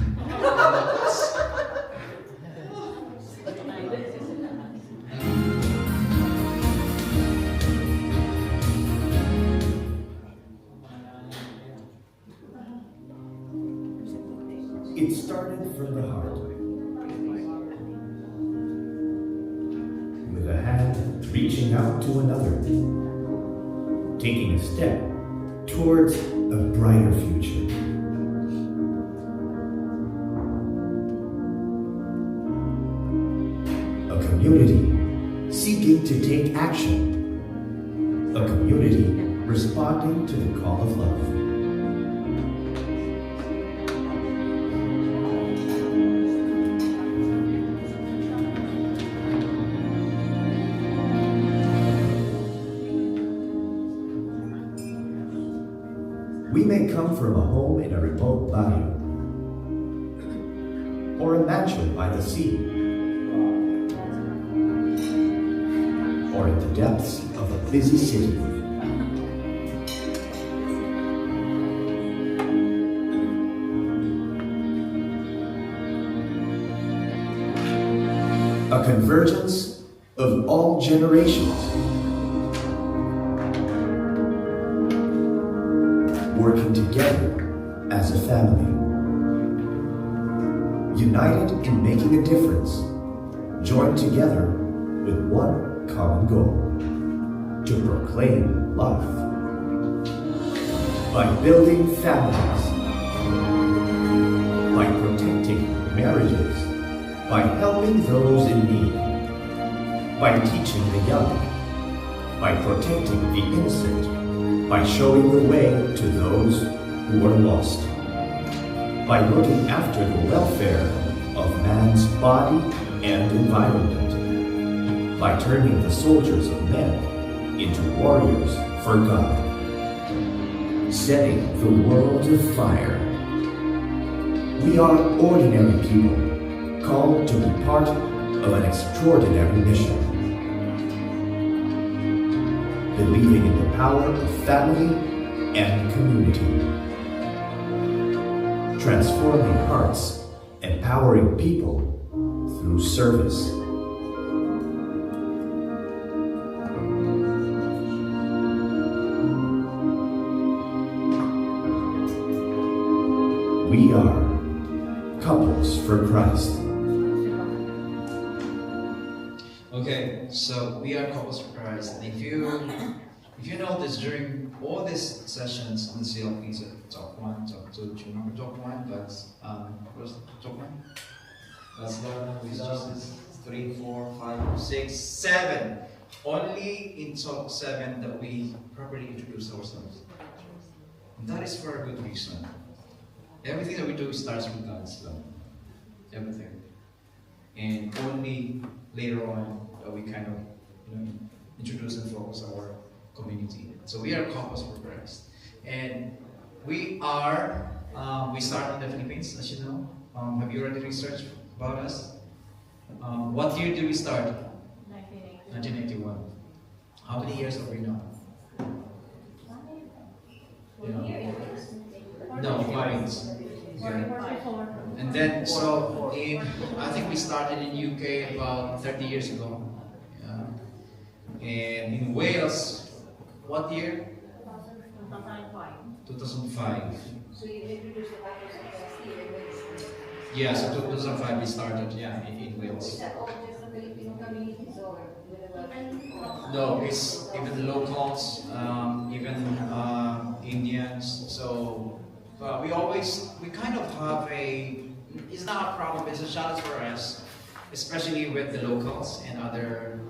It started from the heart, with a hand reaching out to another, taking a step towards a brighter future. A community seeking to take action. A community responding to the call of love. We may come from a home in a remote barrio, or a mansion by the sea, or in the depths of a busy city. A convergence of all generations, working together as a family, united in making a difference, joined together with one common goal: to proclaim life. By building families, by protecting marriages, by helping those in need, by teaching the young, by protecting the innocent, by showing the way to those who are lost, by looking after the welfare of man's body and environment, by turning the soldiers of men into warriors for God, setting the world afire. We are ordinary people, called to be part of an extraordinary mission. Believing in the power of family and community. Transforming hearts, empowering people through service. We are Couples for Christ. Okay, so we are Couples for Christ. And if you notice during all these sessions on the CLP, so talk 1, talk 2, do you remember talk 1? But what's talk 1? That's love with Jesus. 3, 4, 5, 6, 7. Only in talk 7 that we properly introduce ourselves. And that is for a good reason. Everything that we do starts with God's love. Everything. And only later on that we kind of introduce and focus our community. So we are Couples for Christ. And we are, we start in the Philippines, as you know. Have you already researched about us? What year did we start? 1981. How many years are we now? No, 5. Okay. And then, so I think we started in UK about 30 years ago. And in Wales, what year? 2005. So you introduced the Bible here in Wales. Yeah, so 2005 we started, in Wales. Is that all just the Filipino communities or with the No, it's even the locals, even Indians. So we kind of have it's not a problem, it's a challenge for us, especially with the locals and other,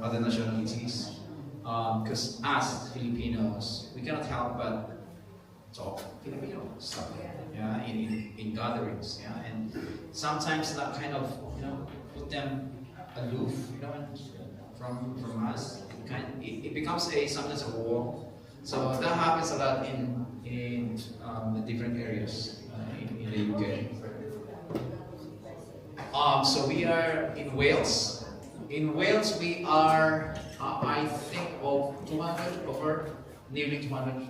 other nationalities. Because us Filipinos, we cannot help but talk Filipino stuff, in gatherings, and sometimes that kind of, put them aloof, from us. It becomes sometimes a war. So that happens a lot in the different areas in the UK. So we are in Wales. In Wales, we are, I think, of 200, nearly 200.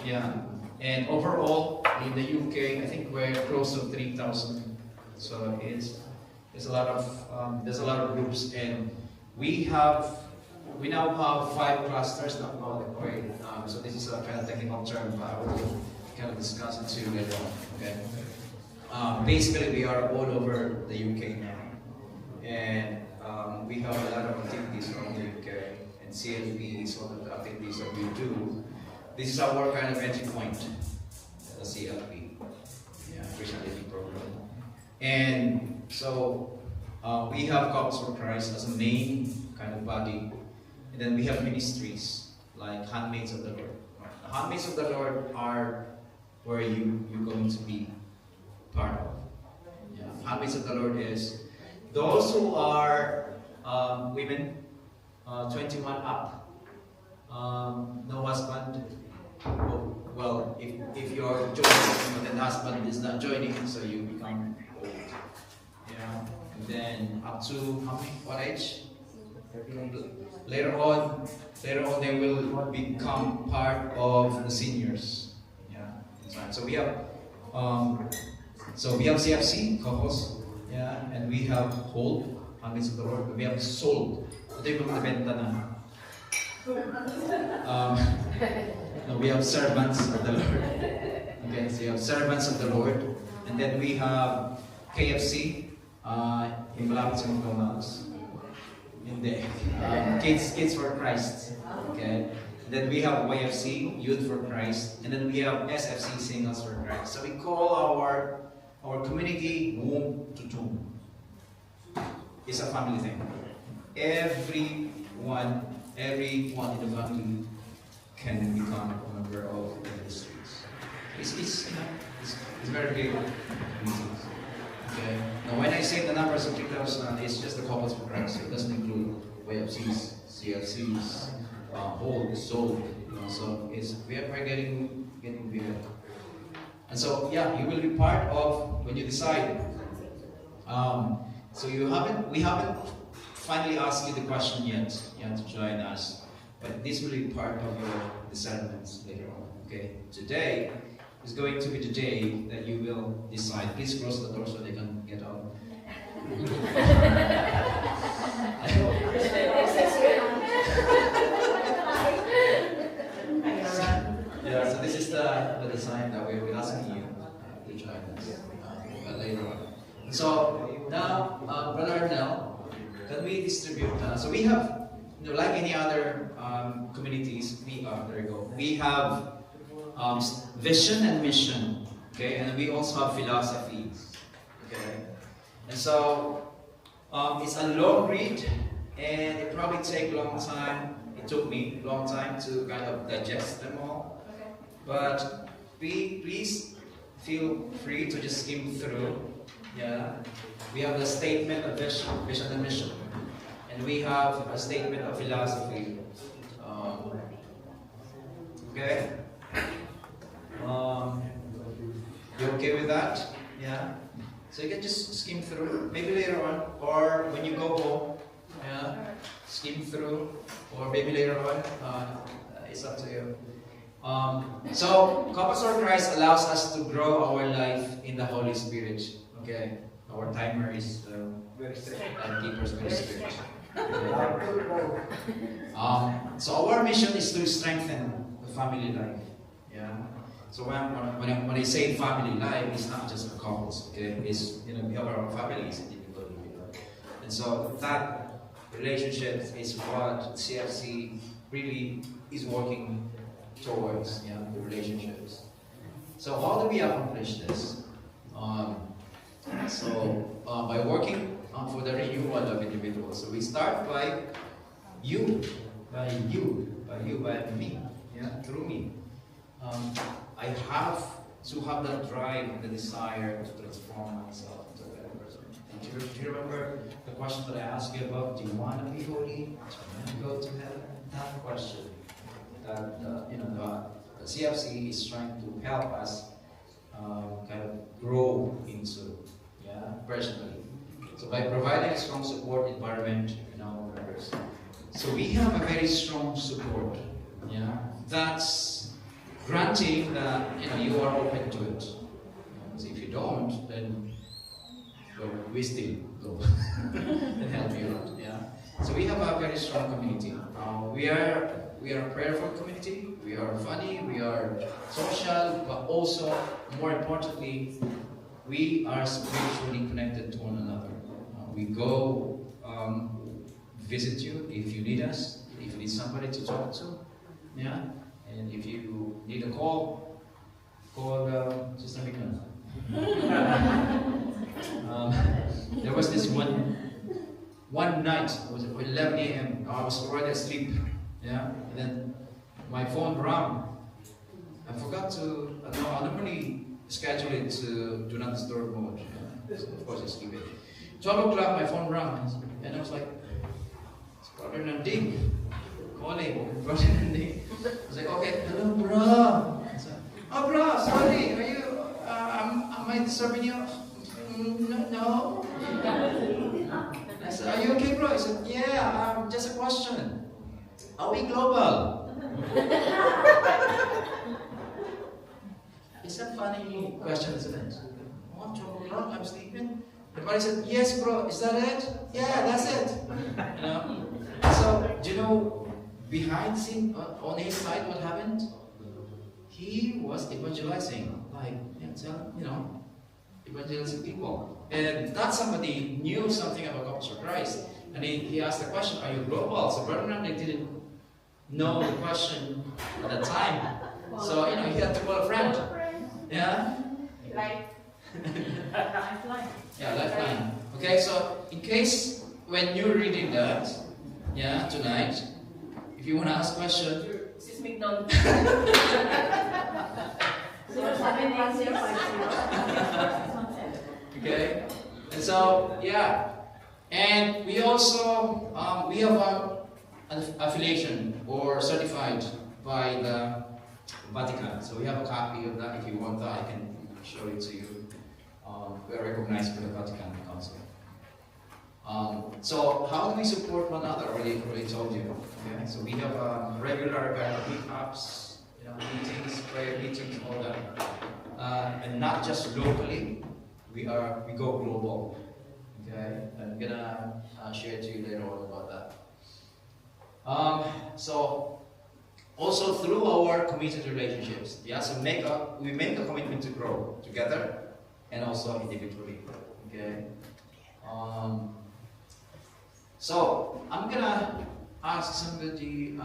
Yeah. And overall, in the UK, I think we're close to 3,000. So there's a lot of groups, and we now have 5 clusters now. So this is a kind of technical term, but I will kind of discuss it too later on. Okay. Basically, we are all over the UK now, and we have a lot of activities around the UK, and CLP is one of the activities that we do. This is our kind of entry point, the CLP, Christian Living Program. And so we have Couples for Christ as a main kind of body, and then we have ministries like Handmaids of the Lord. The Handmaids of the Lord are where you're going to be part of. Handmaids of the Lord is those who are women, 21 up, no husband, well, if you're joining, but then the husband is not joining, so you become old. Yeah. And then up to what age? Later on, they will become part of the seniors. Yeah, that's right. So we have CFC, couples, yeah, and we have hold, Hands of the Lord. We have sold. Ito yung mga nabenta na. No, we have servants of the Lord. Okay, so you have servants of the Lord, and then we have KFC, in malapit sa McDonald's. Hindi. Kids for Christ. Okay. And then we have YFC, Youth for Christ, and then we have SFC, Singles for Christ. So we call our community womb to tomb. It's a family thing. Everyone in the family can become a member of the ministries. It's very big. Okay. Now, when I say the numbers of 3,000, it's just the couples for Christ. It doesn't include YFCs, CFCs, hold, soul. So we're getting bigger. And so, yeah, you will be part of when you decide. So we haven't finally asked you the question yet. You have to join us, but this will be part of your discernments later on. Okay. Today is going to be the day that you will decide. Please close the door so they can get out. Yeah, so this is the design that we're asking you to join us later on. So now, Brother Arnel, can we distribute? So we have, like any other communities, we have vision and mission, okay, and we also have philosophy, okay. And so it's a long read, and it probably take a long time. It took me a long time to kind of digest them all. But please feel free to just skim through. Yeah, we have the statement of vision and mission, and we have a statement of philosophy. Okay. You okay with that? Yeah. So you can just skim through, maybe later on, or when you go home. Yeah. Skim through, or maybe later on. It's up to you. So Couples for Christ allows us to grow our life in the Holy Spirit. Okay. Our timer is very strict, and keepers very strict. So our mission is to strengthen the family life. Yeah. So when I say family life, it's not just for couples. Okay, it's we have our families individually. And so that relationship is what CFC really is working towards. Yeah, the relationships. So how do we accomplish this? By working for the renewal of individuals. So we start by me, yeah, through me. I have to have that drive and the desire to transform myself into a better person. And do you remember the question that I asked you about? Do you want to be holy? Do you want to go to heaven? That question. That the CFC is trying to help us kind of grow into, personally. So by providing a strong support environment in our members. So we have a very strong support. Yeah, that's granting that you are open to it. So if you don't, then we still go and help you out. Yeah. So we have a very strong community. We are a prayerful community. We are funny. We are social, but also more importantly, we are spiritually connected to one another. We go visit you if you need us, if you need somebody to talk to, yeah. And if you need a call Sister Mika. There was this one night. It was 11 a.m. I was already asleep, yeah. And then my phone rang. I forgot to. I normally schedule it to do not disturb mode. Yeah. So of course I skip it. 12 o'clock, my phone rang, and I was like, it's Brother Nanding. calling, brother Nandi. I was like, okay, hello, bro. Oh, bro, sorry, are you, am I disturbing you? No. I said, are you okay, bro? He said, yeah, just a question. Are we global? It's a funny question, isn't it? What, 12 o'clock, I'm sleeping? The buddy said, yes, bro, is that it? Yeah, that's it. You know? So, do you know, behind the scene, on his side, what happened? He was evangelizing, like, evangelizing people. And that somebody knew something about Gospel of Christ. And he asked the question, are you global? So Brother Nandi didn't know the question at the time. So, he had to call a friend. Yeah? Lifeline. Yeah, lifeline. Okay, so in case when you're reading that, tonight, if you want to ask a question, This is McDonald's. 071050. okay? And so, and we also, we have an affiliation or certified by the Vatican. So we have a copy of that. If you want that, I can show it to you. We are recognized by the Vatican Council. So how do we support one another? Already told you. Okay? So we have regular kind of meetups, meetings, prayer meetings, all that, and not just locally. We go global. Okay, I'm gonna share to you later on about that. So also through our committed relationships, so we make a commitment to grow together and also individually. Okay. So I'm gonna ask somebody,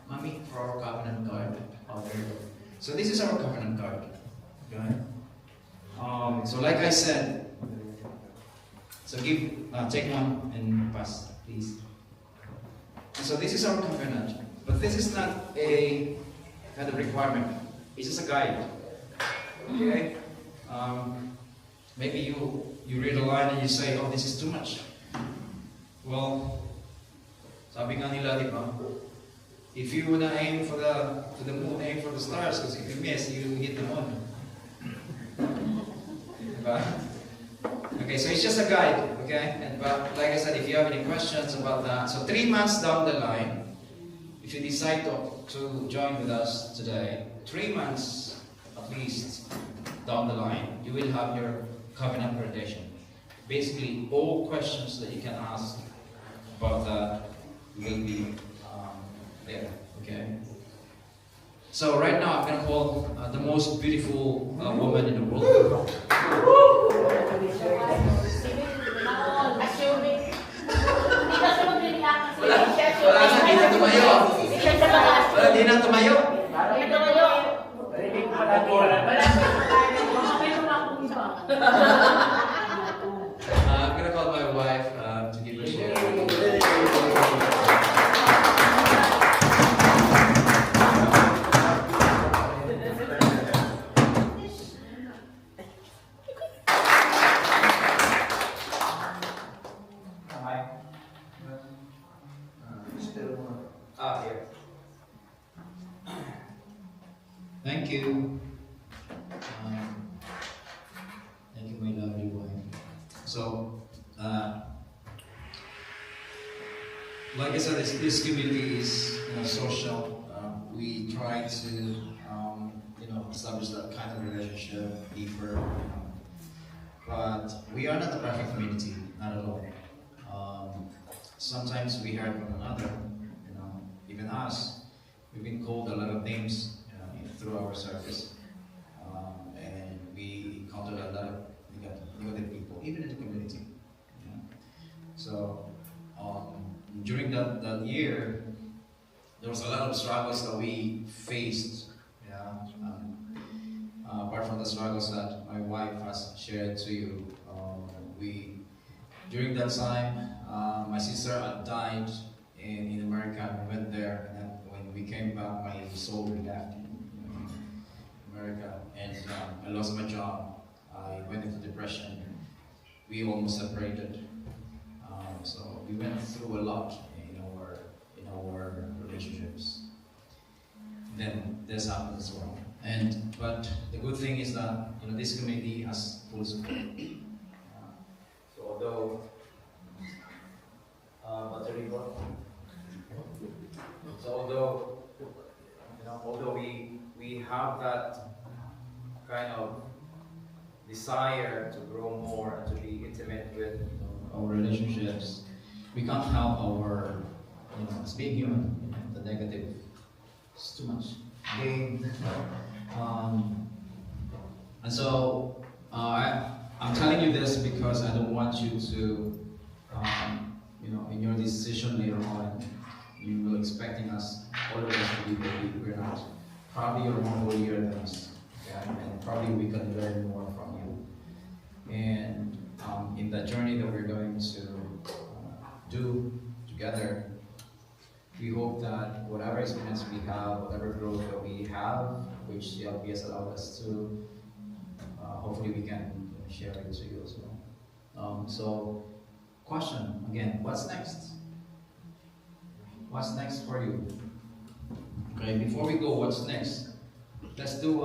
Mami, for our covenant card. Oh, there you go. So this is our covenant card. Okay. So like I said, so take one and pass, please. So this is our covenant, but this is not a kind of requirement. It's just a guide. Okay. Maybe you read a line and you say, oh, this is too much. Well, sabi nga nila, di ba? If you wanna aim for the moon, aim for the stars, because if you miss, you hit the moon. Diba? Okay, so it's just a guide, okay? But like I said, if you have any questions about that, so 3 months down the line, if you decide to join with us today, 3 months at least down the line, you will have your covenant accreditation. Basically, all questions that you can ask about that will be there, okay? So right now, I'm going to call the most beautiful woman in the world. Wala na tumayo. Wala di na tumayo. I'm going to call my wife to give a share. Here. Thank you. Thank you, my lovely wife. So, like I said, this community is social. We try to establish that kind of relationship deeper. But we are not a perfect community, not at all. Sometimes we hurt one another. Even us, we've been called a lot of names through our service, and we encountered a lot of negative people, even in the community. So during that year, there was a lot of struggles that we faced. Apart from the struggles that my wife has shared to you, during that time, my sister had died in America. We went there, and then when we came back, my soul left America, and I lost my job. I went into depression. We almost separated. So we went through a lot in our relationships. Then this happens as well. But the good thing is that this community has full support. So although although we have that kind of desire to grow more and to be intimate with our relationships, we can't help our, as being human, the negative. It's too much gain. And so I'm telling you this because I don't want you to, in your decision later on, you will expecting us, all of us to be baby. We're not. Probably you're more holier than us. Okay? And probably we can learn more from you. And in the journey that we're going to do together, we hope that whatever experience we have, whatever growth that we have, which the LPS allowed us to, hopefully we can share it to you as well. So, question again, what's next? What's next for you? Okay, before we go, what's next? Let's do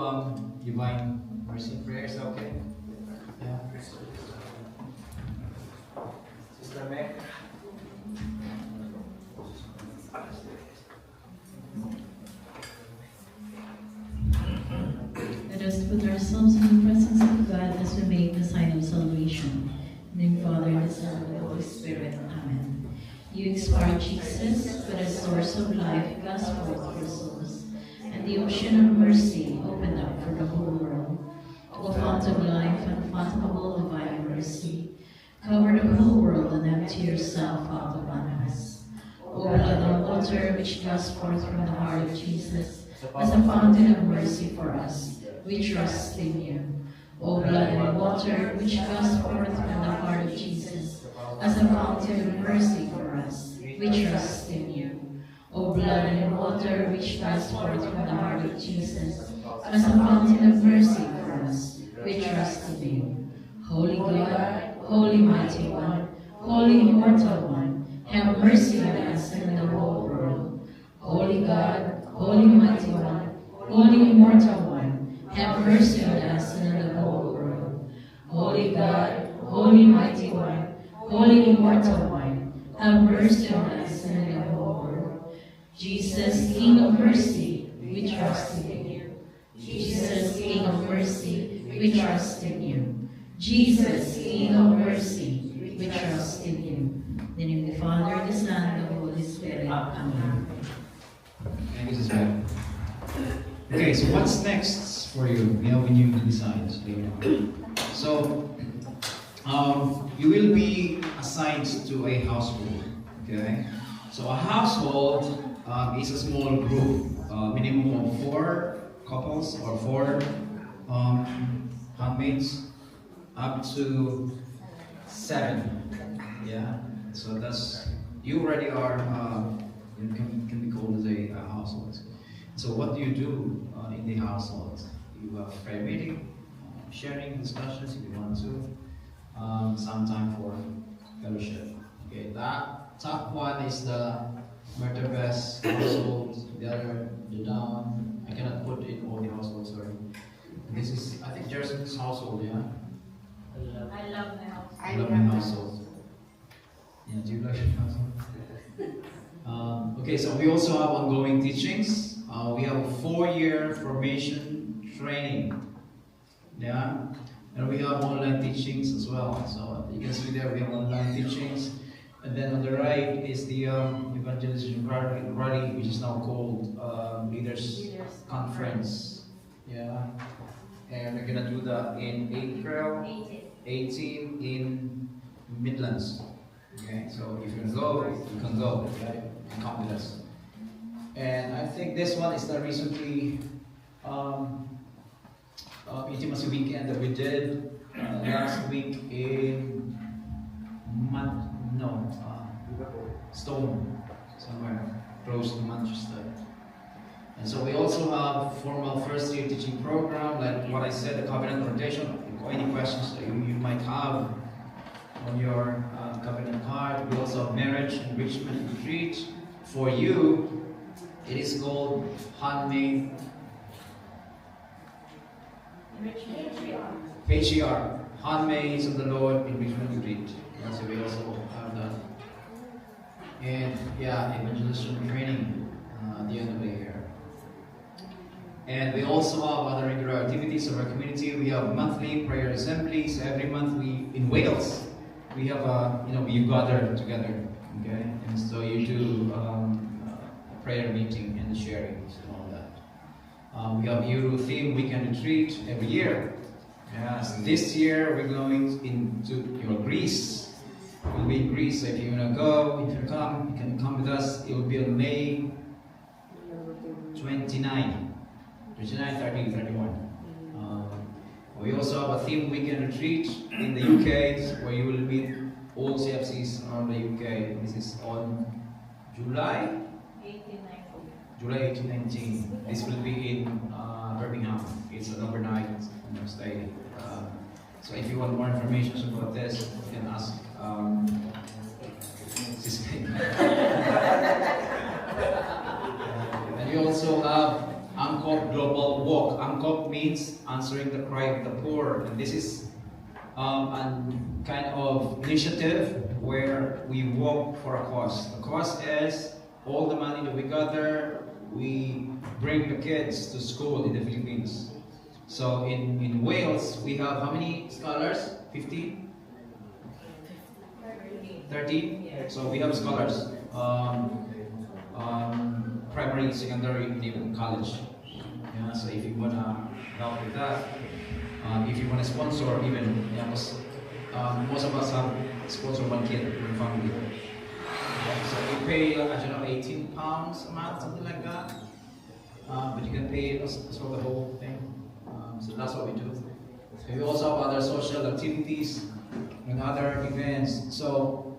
Divine Mercy prayers, okay? Yeah. Sister Meg. Let us put ourselves in the presence of God as we make the sign of salvation. In the name of the Father, and the Son, and the Holy Spirit. Amen. You expired Jesus, but as source of life, gospel for souls, and the ocean of mercy opened up for the whole world. O fount of life, unfathomable divine mercy, cover the whole world and empty yourself out upon us. O blood and water which gushed forth from the heart of Jesus, as a fountain of mercy for us, we trust in you. O blood and water which gushed forth from the heart of Jesus, as a fountain of mercy for us, we trust in you. O blood and water which gushed forth from the heart of Jesus, as a fountain of mercy for us, we trust in you. Holy God, Holy Mighty One, Holy Immortal One, have mercy on us and the whole world. Holy God, Holy Mighty One, Holy Immortal One, have mercy on us and the whole world. Holy God, Holy Mighty One, Holy Immortal One, have mercy on us and the whole world. Jesus, King of mercy, we trust in you. Jesus, King of mercy, we trust in you. Jesus, King of mercy, we trust in you. In the name of the Father, the Son, and the Holy Spirit. Amen. Thank you, Sister. Okay, so what's next for you? When you decide later on. So, you will be assigned to a household. Okay, so a household is a small group, minimum of 4 couples or 4 handmaids, up to 7. Yeah, so that's you already are. Can be called as a household. So what do you do in the household? You have prayer meeting, sharing, discussions if you want to, some time for fellowship. Okay, that top one is the Myrtle Best household, the other, the down. I cannot put in all the households, sorry. This is, I think, Jerson's household, yeah? I love my house. I love my household. Yeah, do you like your household? Okay, so we also have ongoing teachings. We have a 4-year formation training. Yeah, and we have online teachings as well. So you can see there we have online teachings. And then on the right is the evangelization rally, which is now called Leaders Conference. Yeah, and we're gonna do that in April 18 in Midlands. Okay, so if you can go, you can go. Right? And come with us. And I think this one is the recently intimacy weekend that we did last week in Stone, somewhere close to Manchester. And so we also have formal first year teaching program, like what I said, the covenant rotation. Any questions that you might have on your covenant card. We also have marriage enrichment retreat for you It is called handmade patriarch, handmaids of the Lord in Richmond Retreat. Yeah, so we also have that. And yeah, evangelism training at the end of the year. And we also have other regular activities of our community. We have monthly prayer assemblies. Every month in Wales, we have we gather together. Okay, and so you do a prayer meeting and sharing and all that. We have Euro theme weekend retreat every year. Yes, this year we're going into Greece. We'll be in Greece. So if you want to go, if you come, you can come with us. It will be on May 29, 30, 31. We also have a theme weekend retreat in the UK where you will meet all CFCs around the UK. This is on July 18, 19. This will be in Birmingham. It's an overnight stay. So if you want more information about this, you can ask And you also have Angkop Global Walk. Angkop means answering the cry of the poor. And this is a kind of initiative where we walk for a cause. The cause is all the money that we gather, we bring the kids to school in the Philippines. So in Wales, we have how many scholars? 15? 30? So we have scholars. Primary, secondary, and even college. Yeah, so if you want to help with that, if you want to sponsor even, most of us have sponsored one kid in the family. Yeah, so we pay, I don't know, £18 a month, something like that. But you can pay us for the whole thing. So that's what we do. So we also have other social activities and other events. So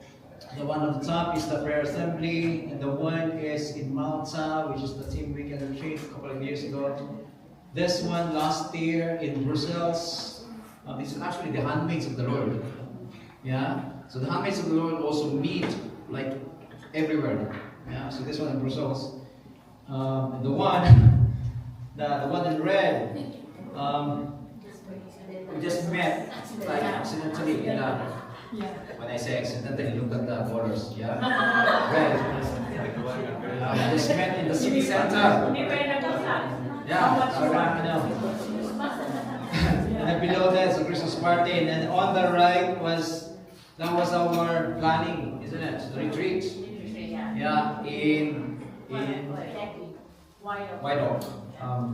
the one on the top is the prayer assembly, and the one is in Malta, which is the team weekend retreat a couple of years ago. This one last year in Brussels. This is actually the handmaids of the Lord. Yeah. So the handmaids of the Lord also meet like everywhere. Yeah. So this one in Brussels. The one in red. We just met like accidentally in when I say accidentally, look at the colors, yeah? Red. We just met in the city center. Yeah, I know. And then below that is a Christmas party, and then on the right was our planning, isn't it? The retreat. Yeah, in White Oak,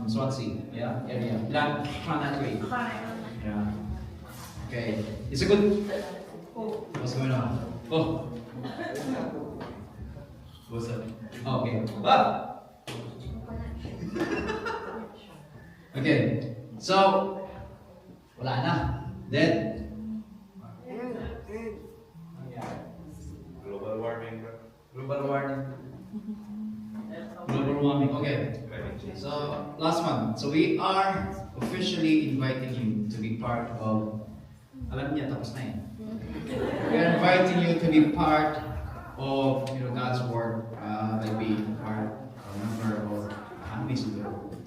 Swansea, yeah, area. Planetary. Yeah. Okay. It's a good. What's going on? Oh. What's up? Oh, okay. Ah. Okay. So, wala na. Then. Global warming. Global warming. Global warming. Okay. So, last one. So, we are officially inviting you to be part of. Alam niya, tapos na yun. We are inviting you to be part of God's work, by being part, a member of Handmaids of the Lord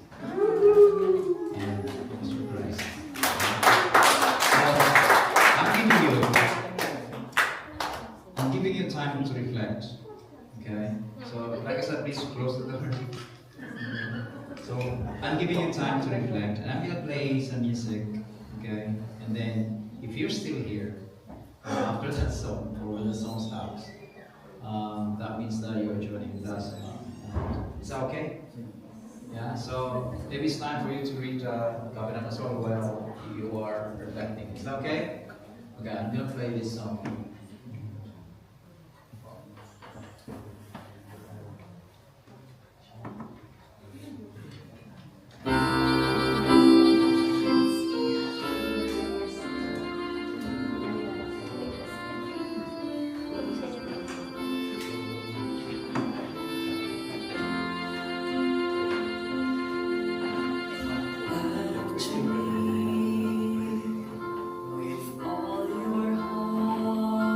and Mr. Christ. So, I'm giving you time to reflect. Okay? So, like I said, please close the door. So, I'm giving you time to reflect, and I'm going to play some music. Okay? And then, if you're still here, after that song, or when the song stops, that means that you're joining with us. Is that okay? Yeah, so maybe it's time for you to read Covenant as well while you are reflecting. Is that okay? Okay, I'm going to play this song. With all your heart.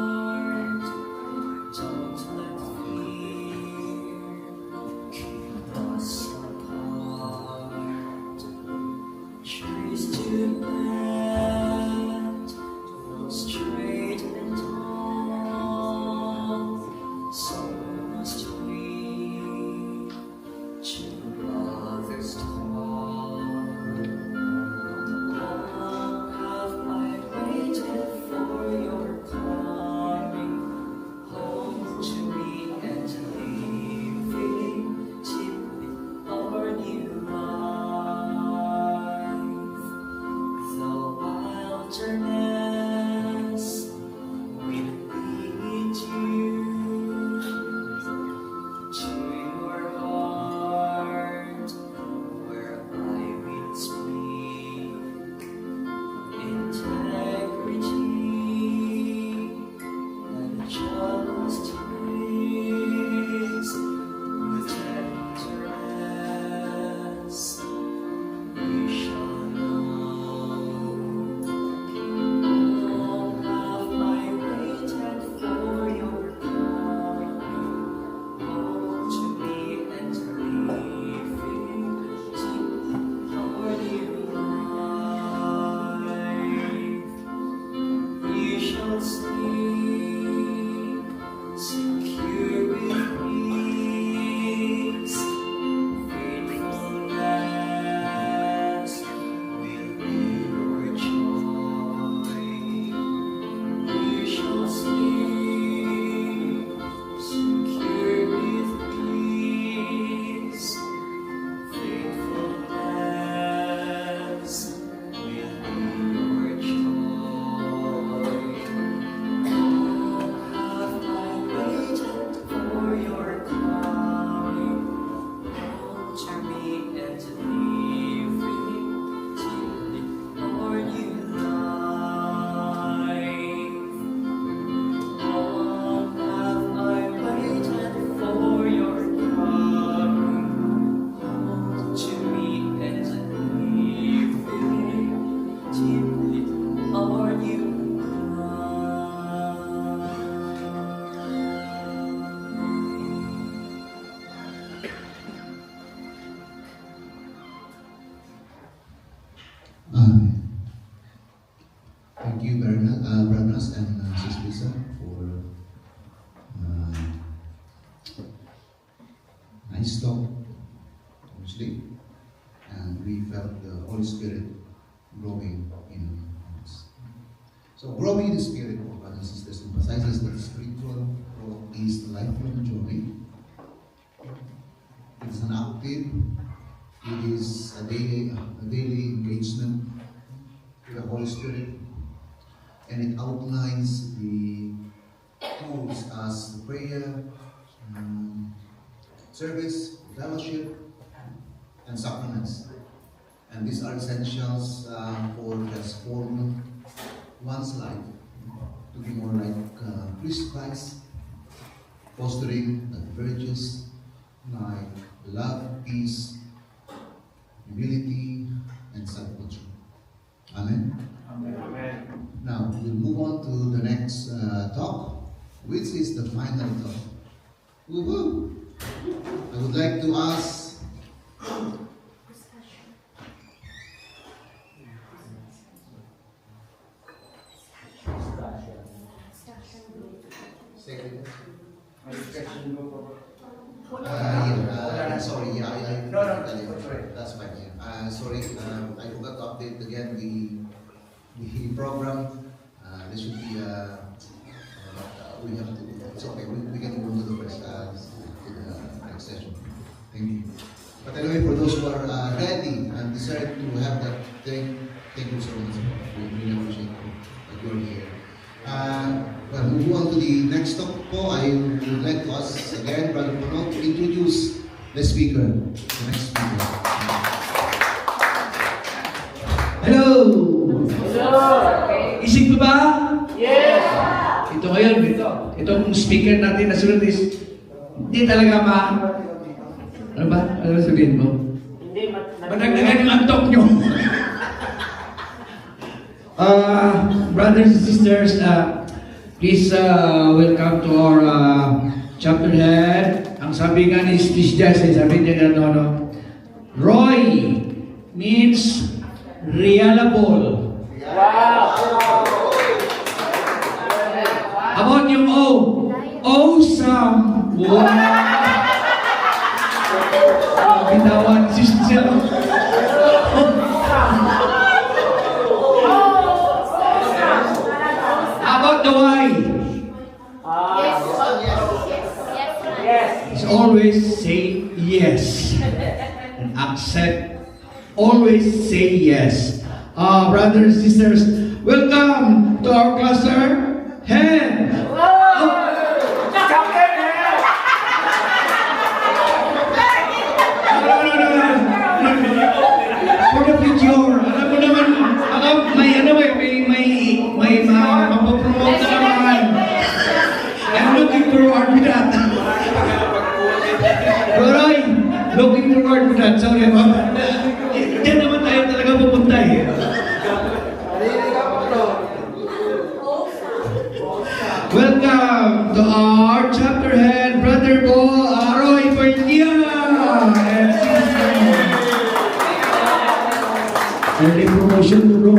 I stopped to sleep, and we felt the Holy Spirit growing in us. So growing in the Spirit, brothers and sisters, emphasizes that spiritual growth is a lifelong journey. It is an active, it is a daily engagement with the Holy Spirit, and it outlines the tools as prayer, service, fellowship, and sacraments. And these are essentials for transforming one's life to be more like Christ, fostering the virtues like love, peace, humility, and self-control. Amen? Amen. Now, we'll move on to the next talk, which is the final talk. Woohoo! I would like to ask sorry, that's fine. Sorry, I forgot to update again the program. This should be we have to. It's okay. We can move on to the first to the next session. Thank you. But anyway, for those who are ready and desire to have that thing, thank you so much. We really appreciate that you're here. Well, move on to the next talk po. I would like to ask again, Brother Puno, to introduce the speaker, the next speaker. Hello! Isip mo ba? Yes! Ito ngayon, itong speaker natin na sunod is, hindi talaga ano ba? Ano sabihin mo? Hindi, Madagdagan yung antok nyo. Brothers and sisters, please welcome to our chapter head. Ang sabi nga ni Steve Jesse, sabi niya no, Roy means reliable. Wow! How about yung O? Awesome! Wow! Bitawan si siya. How about the Y? Yes! It's always say yes. And accept. Always say yes. Brothers and sisters, welcome to our cluster head. For the future, alam mo naman, may mapopromote na naman. I'm looking forward to that. Roy, looking forward to that. Sorry about that. Diyan naman tayo talaga pupunta eh. Welcome to our chapter head, Brother Roy Padilla and Sister. Early promotion, bro.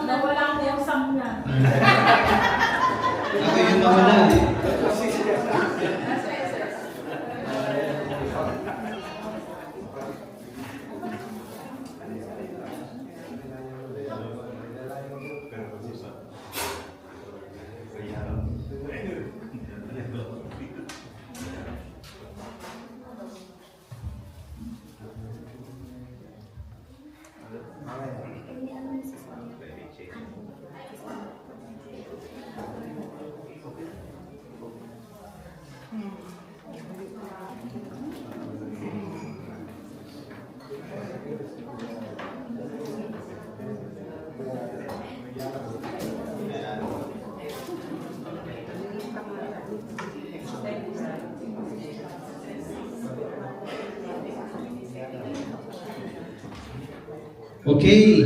Nawala ko yung sam na. Ako yung nawala. Okay,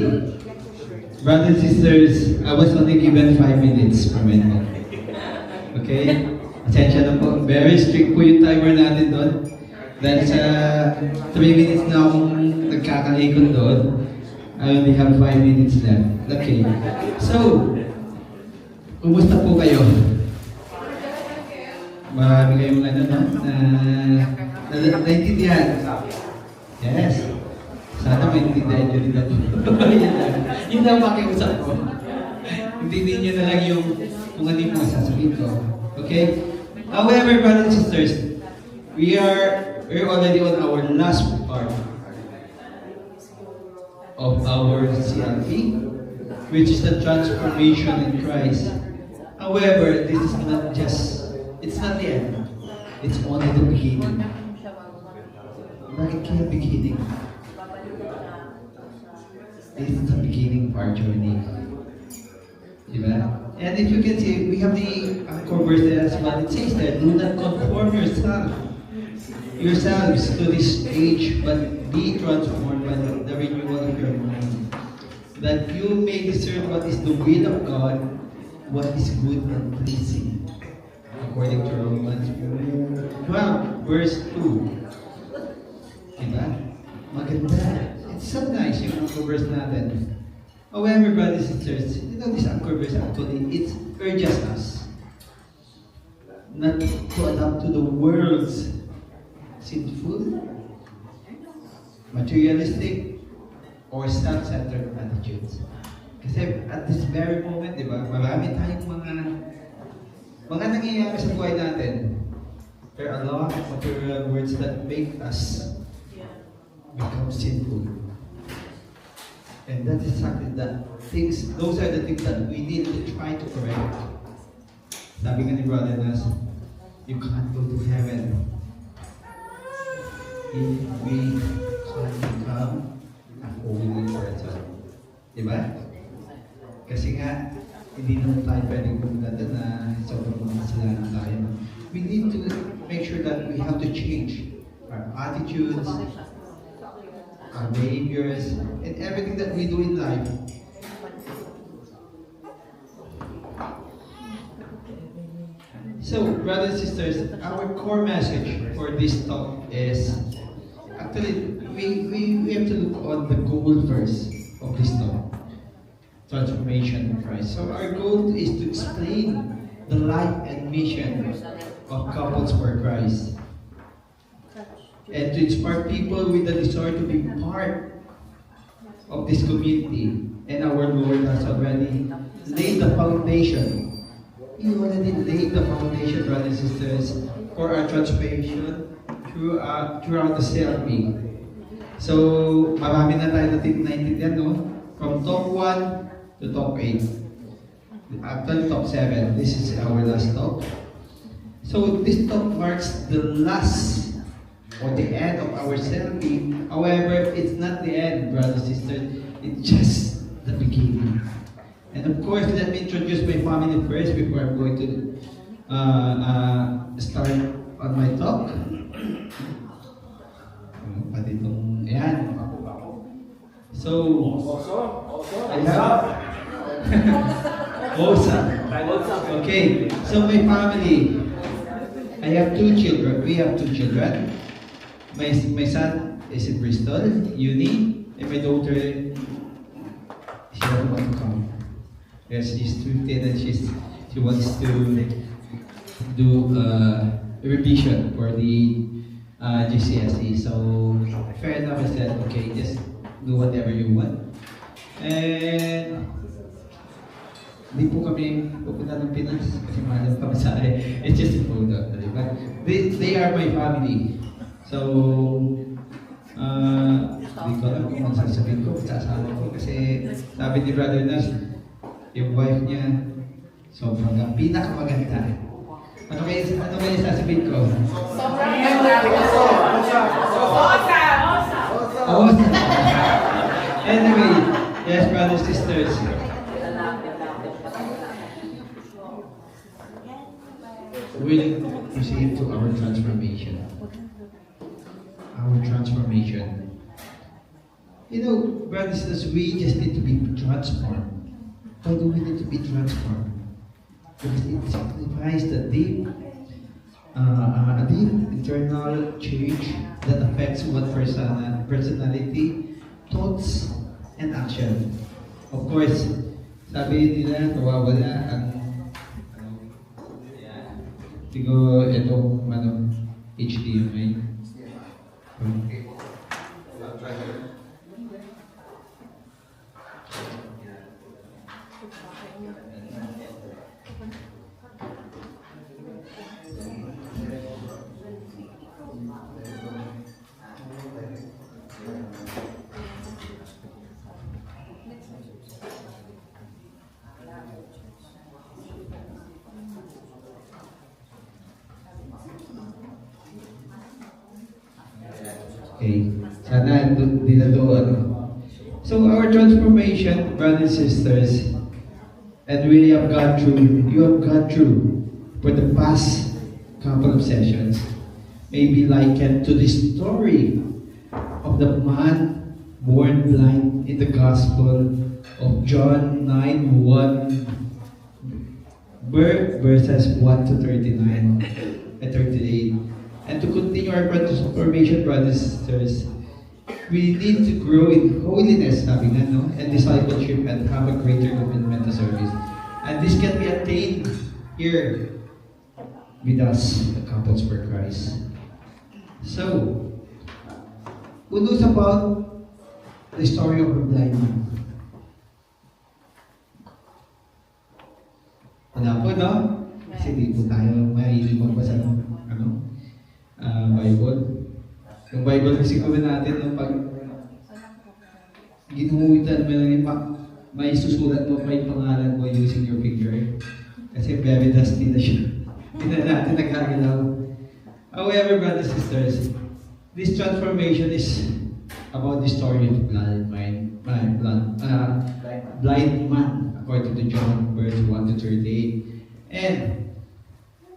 brothers and sisters, I was only given 5 minutes per minute. Okay? Atensya na po. Very strict po yung timer natin doon. Dahil sa 3 minutes na akong nagkakalikot doon, I only have 5 minutes left. Okay. So, kumusta po kayo? Marami kayong naintindihan. Yes. Sana maintindihan nyo rin ako. Yun lang makiusap ko. Intindihin nyo na lang yung kung ano yung mga sasabihin ko. Okay? However, brothers and sisters, we're already on our last part of our CLP, which is the transformation in Christ. However, this is not just, it's not the end. It's only the beginning. Bakit kaya beginning? This is the beginning of our journey. Diba? And if you can see, we have the anchor verse there as well. It says that, do not conform yourselves to this age, but be transformed by the renewal of your mind, that you may discern what is the will of God, what is good and pleasing, according to Romans 12, verse 2. Diba? Maganda. It's so nice yung anchor verse natin. However, brothers and sisters, you know this anchor verse actually, it urges us not to adapt to the world's sinful, materialistic, or self-centered attitudes. Kasi at this very moment, di ba, marami tayong mga nangyayari sa buhay natin. There are a lot of material words that make us become sinful. And that is exactly those are the things that we need to try to correct. Sabi nga ni Brother Nas, you can't go to heaven if we can't become a holy person. Diba? Kasi nga, hindi naman tayo pwedeng pumunta na sobrang mga kasalanan tayo. We need to make sure that we have to change our attitudes, our behaviors, and everything that we do in life. So, brothers and sisters, our core message for this talk is, actually, we have to look on the goal first of this talk, transformation in Christ. So, our goal is to explain the life and mission of Couples for Christ, and to inspire people with the desire to be part of this community. And our Lord has already laid the foundation. He already laid the foundation, brothers and sisters, for our transformation throughout the CLP. So, marami na tayo naintindihan, no? From top 1 to top 8. Actually, top 7. This is our last talk. So, this talk marks the last or the end of our CLP. However, it's not the end, brothers and sisters. It's just the beginning. And of course, let me introduce my family first before I'm going to start on my talk. Ayan. So, I have Osa. Okay, so my family, I have 2 children. We have 2 children. My son is in Bristol, uni, and my daughter, she doesn't want to come. Yes, she's 15 and she wants to do revision for the GCSE. So, fair enough, I said, okay, just do whatever you want. And hindi po kami pupunta ng Pinas kasi mahal pa sa akin. It's just a photo. But they are my family. So, hindi ko alam kung sasabihin ko, sasama ko kasi sabi ni Brother Nas, yung wife niya, sobrang pinakamaganda. Ano kaya sasabihin ko? Sobrang ganda. Anyway, yes, brothers, sisters. We'll proceed to our transformation. Our transformation. You know, brothers and sisters, we just need to be transformed. Why do we need to be transformed? Because it signifies the deep internal change that affects one personality, thoughts, and action. Of course, sabi nila, nawawala ang siguro itong HDMI. Okay. I'll try here. Okay. Sana di na So our transformation, brothers and sisters, and really have gone through, you have gone through for the past couple of sessions, may be likened to the story of the man born blind in the Gospel of John 9:1, verses 1 to 39 and 38. And to continue our transformation, brothers and sisters, we need to grow in holiness, sabi nga, no? And discipleship, and have a greater commitment to service. And this can be attained here with us, the Couples for Christ. So, who knows about the story of the blind man? Wala po, no? Kasi di po tayo mahilig magbasa ng Bible. Yung Bible kasi gawin natin nung pag ginuwitan mo lang may susulat mo pa yung pangalan mo using your finger. Kasi very dusty na siya. Hindi na natin nagkagalaw. However, brothers and sisters, this transformation is about the story of the blind man, according to John verse 1 to 38. And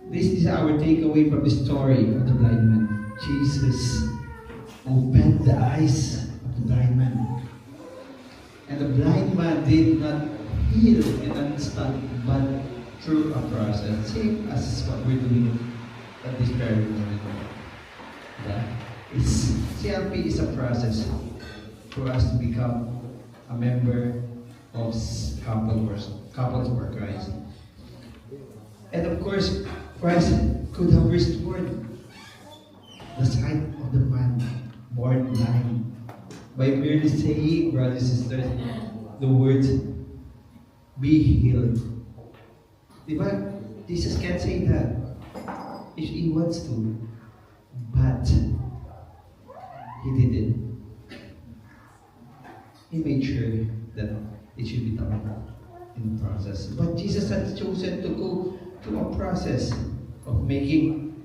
this is our takeaway from the story of the blind man. Jesus opened the eyes of the blind man. And the blind man did not heal in an instant, but through a process. Same as what we're doing at this very moment. CLP is a process for us to become a member of Couples for Christ. And of course, Christ could have restored the sight of the man born blind by merely saying, brothers and sisters, the words, be healed. Diba? Jesus can't say that if he wants to, but he didn't. He made sure that it should be done in the process. But Jesus had chosen to go through a process of making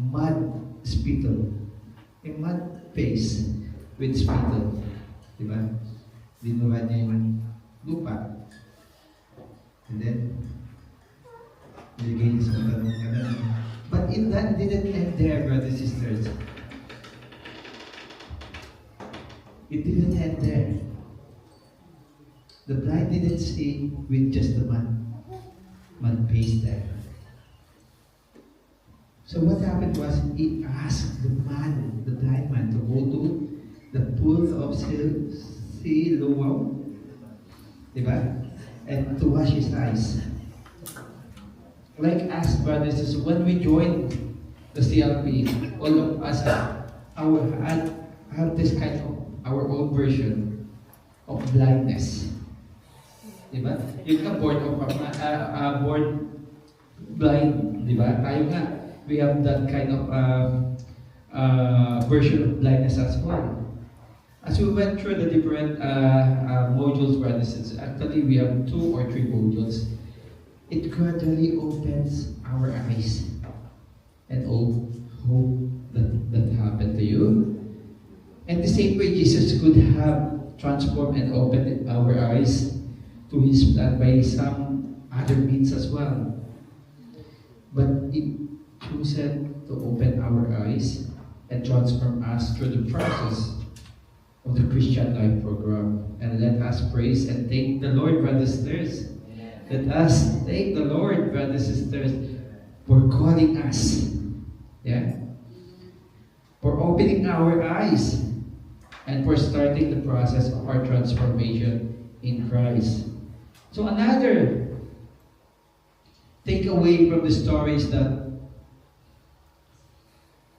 mud spittle, a mud paste with spittle. Diba? Dinuha niya yung lupa. And then, nilagay niya sa katanong. But that didn't end there, brothers and sisters. It didn't end there. The blind didn't stay with just the mud paste there. So what happened was, he asked the blind man, to go to the pool of Siloam, diba? And to wash his eyes. Like us, brothers, is when we joined the CLP, all of us have this kind of our own version of blindness. Diba? Yung ka born blind, diba? Tayo nga, we have that kind of version of blindness as well. As we went through the different modules, brothers, actually we have 2 or 3 modules. It gradually opens our eyes, and hope that happened to you. And the same way Jesus could have transformed and opened our eyes to His plan by some other means as well. But He chosen to open our eyes and transform us through the process of the Christian Life program. And let us praise and thank the Lord, brothers and sisters. Let us thank the Lord, brothers and sisters, for calling us. Yeah? For opening our eyes and for starting the process of our transformation in Christ. So another takeaway from the story is that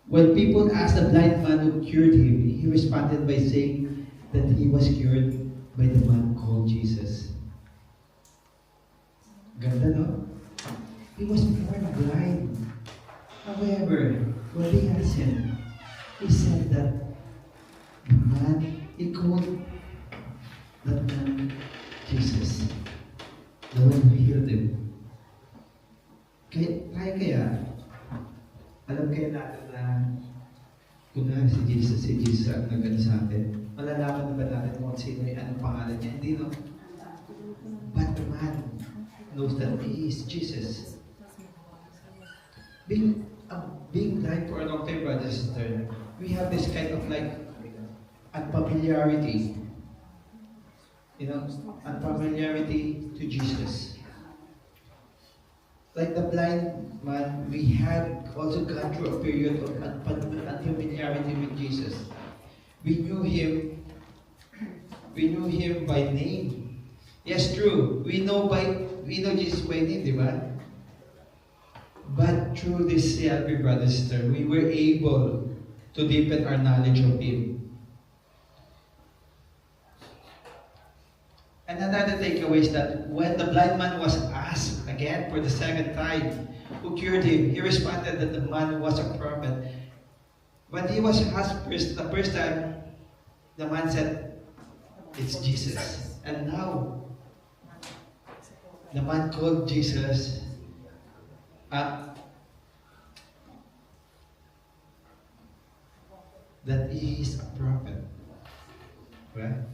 when people asked the blind man who cured him, he responded by saying that he was cured by the man called Jesus. Ganda, no? He was born blind. However, when they asked him, he said that the man, he called that man Jesus, the one who healed him. Kaya, alam kaya natin na kunwari si Jesus ang nagano sa atin. Malalaman na ba natin kung sino yung anong pangalan niya? Hindi, no? But the man knows that he is Jesus. Being blind for a long time, brothers and sisters, we have this kind of like unfamiliarity. You know, unfamiliarity to Jesus. Like the blind man, we had also gone through a period of unfamiliarity with Jesus. We knew him by name. Yes, true. We know Jesus by name, di ba? But through this CLP, brother, sister, we were able to deepen our knowledge of him. And another takeaway is that when the blind man was asked again for the second time who cured him, he responded that the man was a prophet. When he was asked the first time, the man said, "It's Jesus." And now, the man called Jesus that he is a prophet. Right?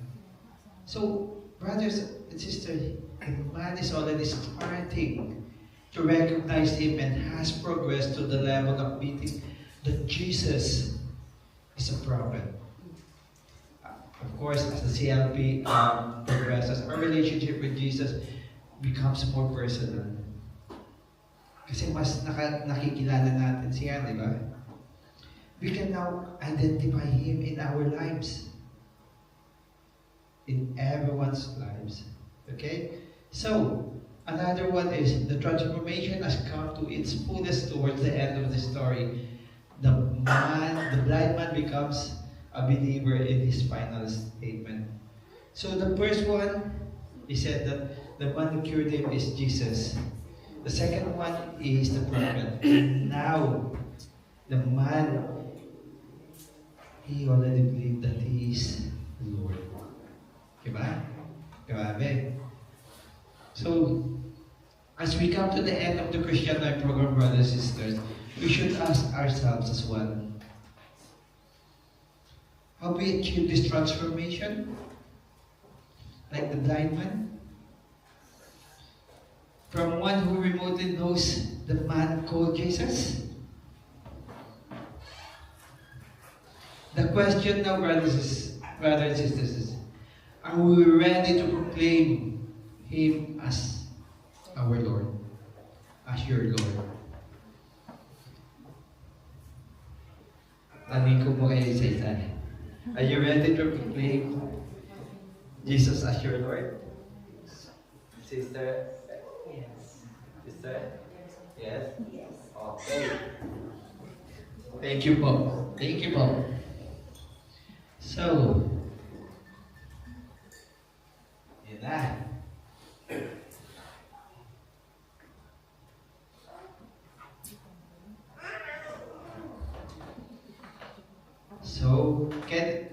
So, brothers and sisters, the man is already starting to recognize him and has progressed to the level of meeting that Jesus is a prophet. Of course, as the CLP progresses, our relationship with Jesus becomes more personal. Kasi mas nakikilala natin siya, di ba? We can now identify him in our lives. In everyone's lives. Okay? So, another one is the transformation has come to its fullest towards the end of the story. The blind man becomes a believer in his final statement. So the first one, he said that the one who cured him is Jesus. The second one is the prophet. And now, the man, he already believed that he is the Lord. Diba? Grabe. So, as we come to the end of the Christian Life program, brothers and sisters, we should ask ourselves as well, have we achieved this transformation? Like the blind man? From one who remotely knows the man called Jesus? The question now, brothers and sisters, is, are we ready to proclaim him as our Lord? As your Lord? Ko mo kayo sa isa. Are you ready to proclaim Jesus as your Lord? Sister? Yes. Sister? Yes? Yes. Okay. Thank you po. Thank you po. So, yun na. So, can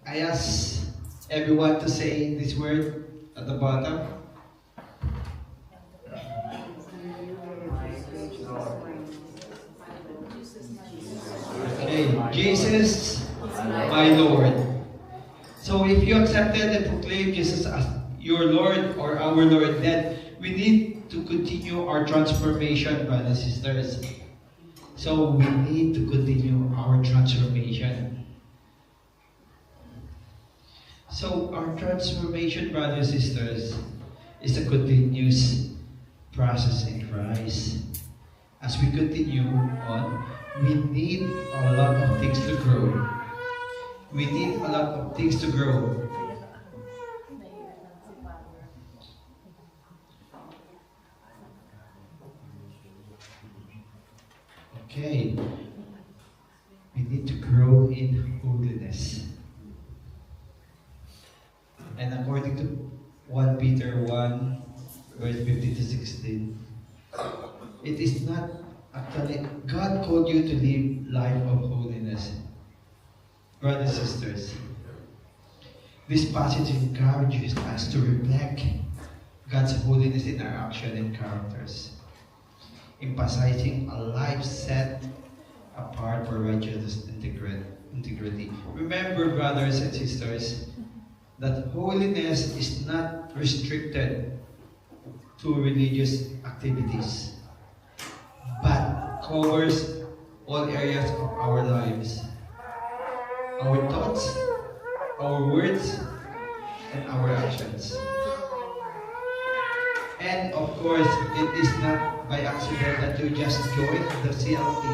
I ask everyone to say this word at the bottom? Okay, Jesus, my Lord. So if you accepted and proclaimed Jesus as your Lord or our Lord, then we need to continue our transformation, brothers and sisters. So we need to continue our transformation. So our transformation, brothers and sisters, is a continuous process in Christ. As we continue on, we need a lot of things to grow. We need a lot of things to grow. Okay. We need to grow in holiness. And according to 1 Peter 1, verse 15 to 16, it is not actually, God called you to live life of holiness. Brothers and sisters, this passage encourages us to reflect God's holiness in our action and characters, emphasizing a life set apart for righteousness and integrity. Remember, brothers and sisters, that holiness is not restricted to religious activities, but covers all areas of our lives. Our thoughts, our words, and our actions. And of course, it is not by accident that you just joined the CLT.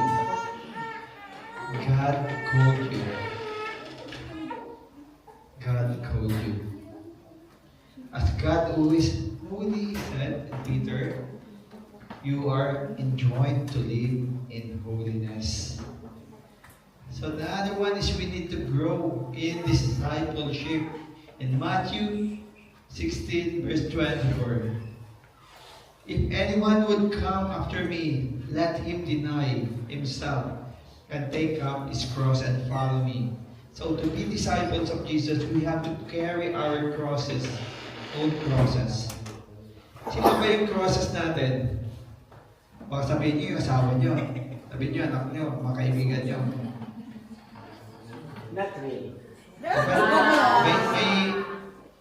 God called you. God called you. As God always fully said, Peter, you are enjoined to live in holiness. So the other one is we need to grow in discipleship. In Matthew 16, verse 24. If anyone would come after me, let him deny himself and take up his cross and follow me. So to be disciples of Jesus, we have to carry our crosses, own crosses. Sino ba yung crosses natin? Baka sabihin niyo yung asawa niyo, sabihin niyo anak niyo, mga kaibigan niyo. Not really.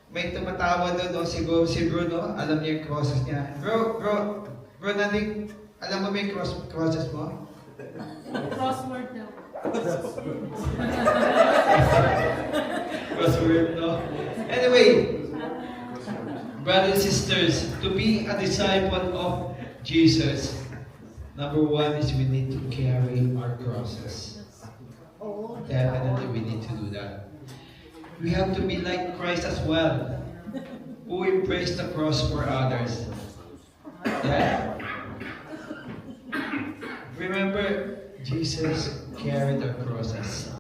May tumatawa doon, no? Si Bruno, alam niya yung crosses niya. Bro, natin, alam mo ba yung crosses mo? Crossword daw. Crossword, no? Anyway, brothers and sisters, to be a disciple of Jesus, number one is we need to carry our crosses. Definitely we need to do that. We have to be like Christ as well, who embraced the cross for others. Yeah? Remember, Jesus carried our crosses.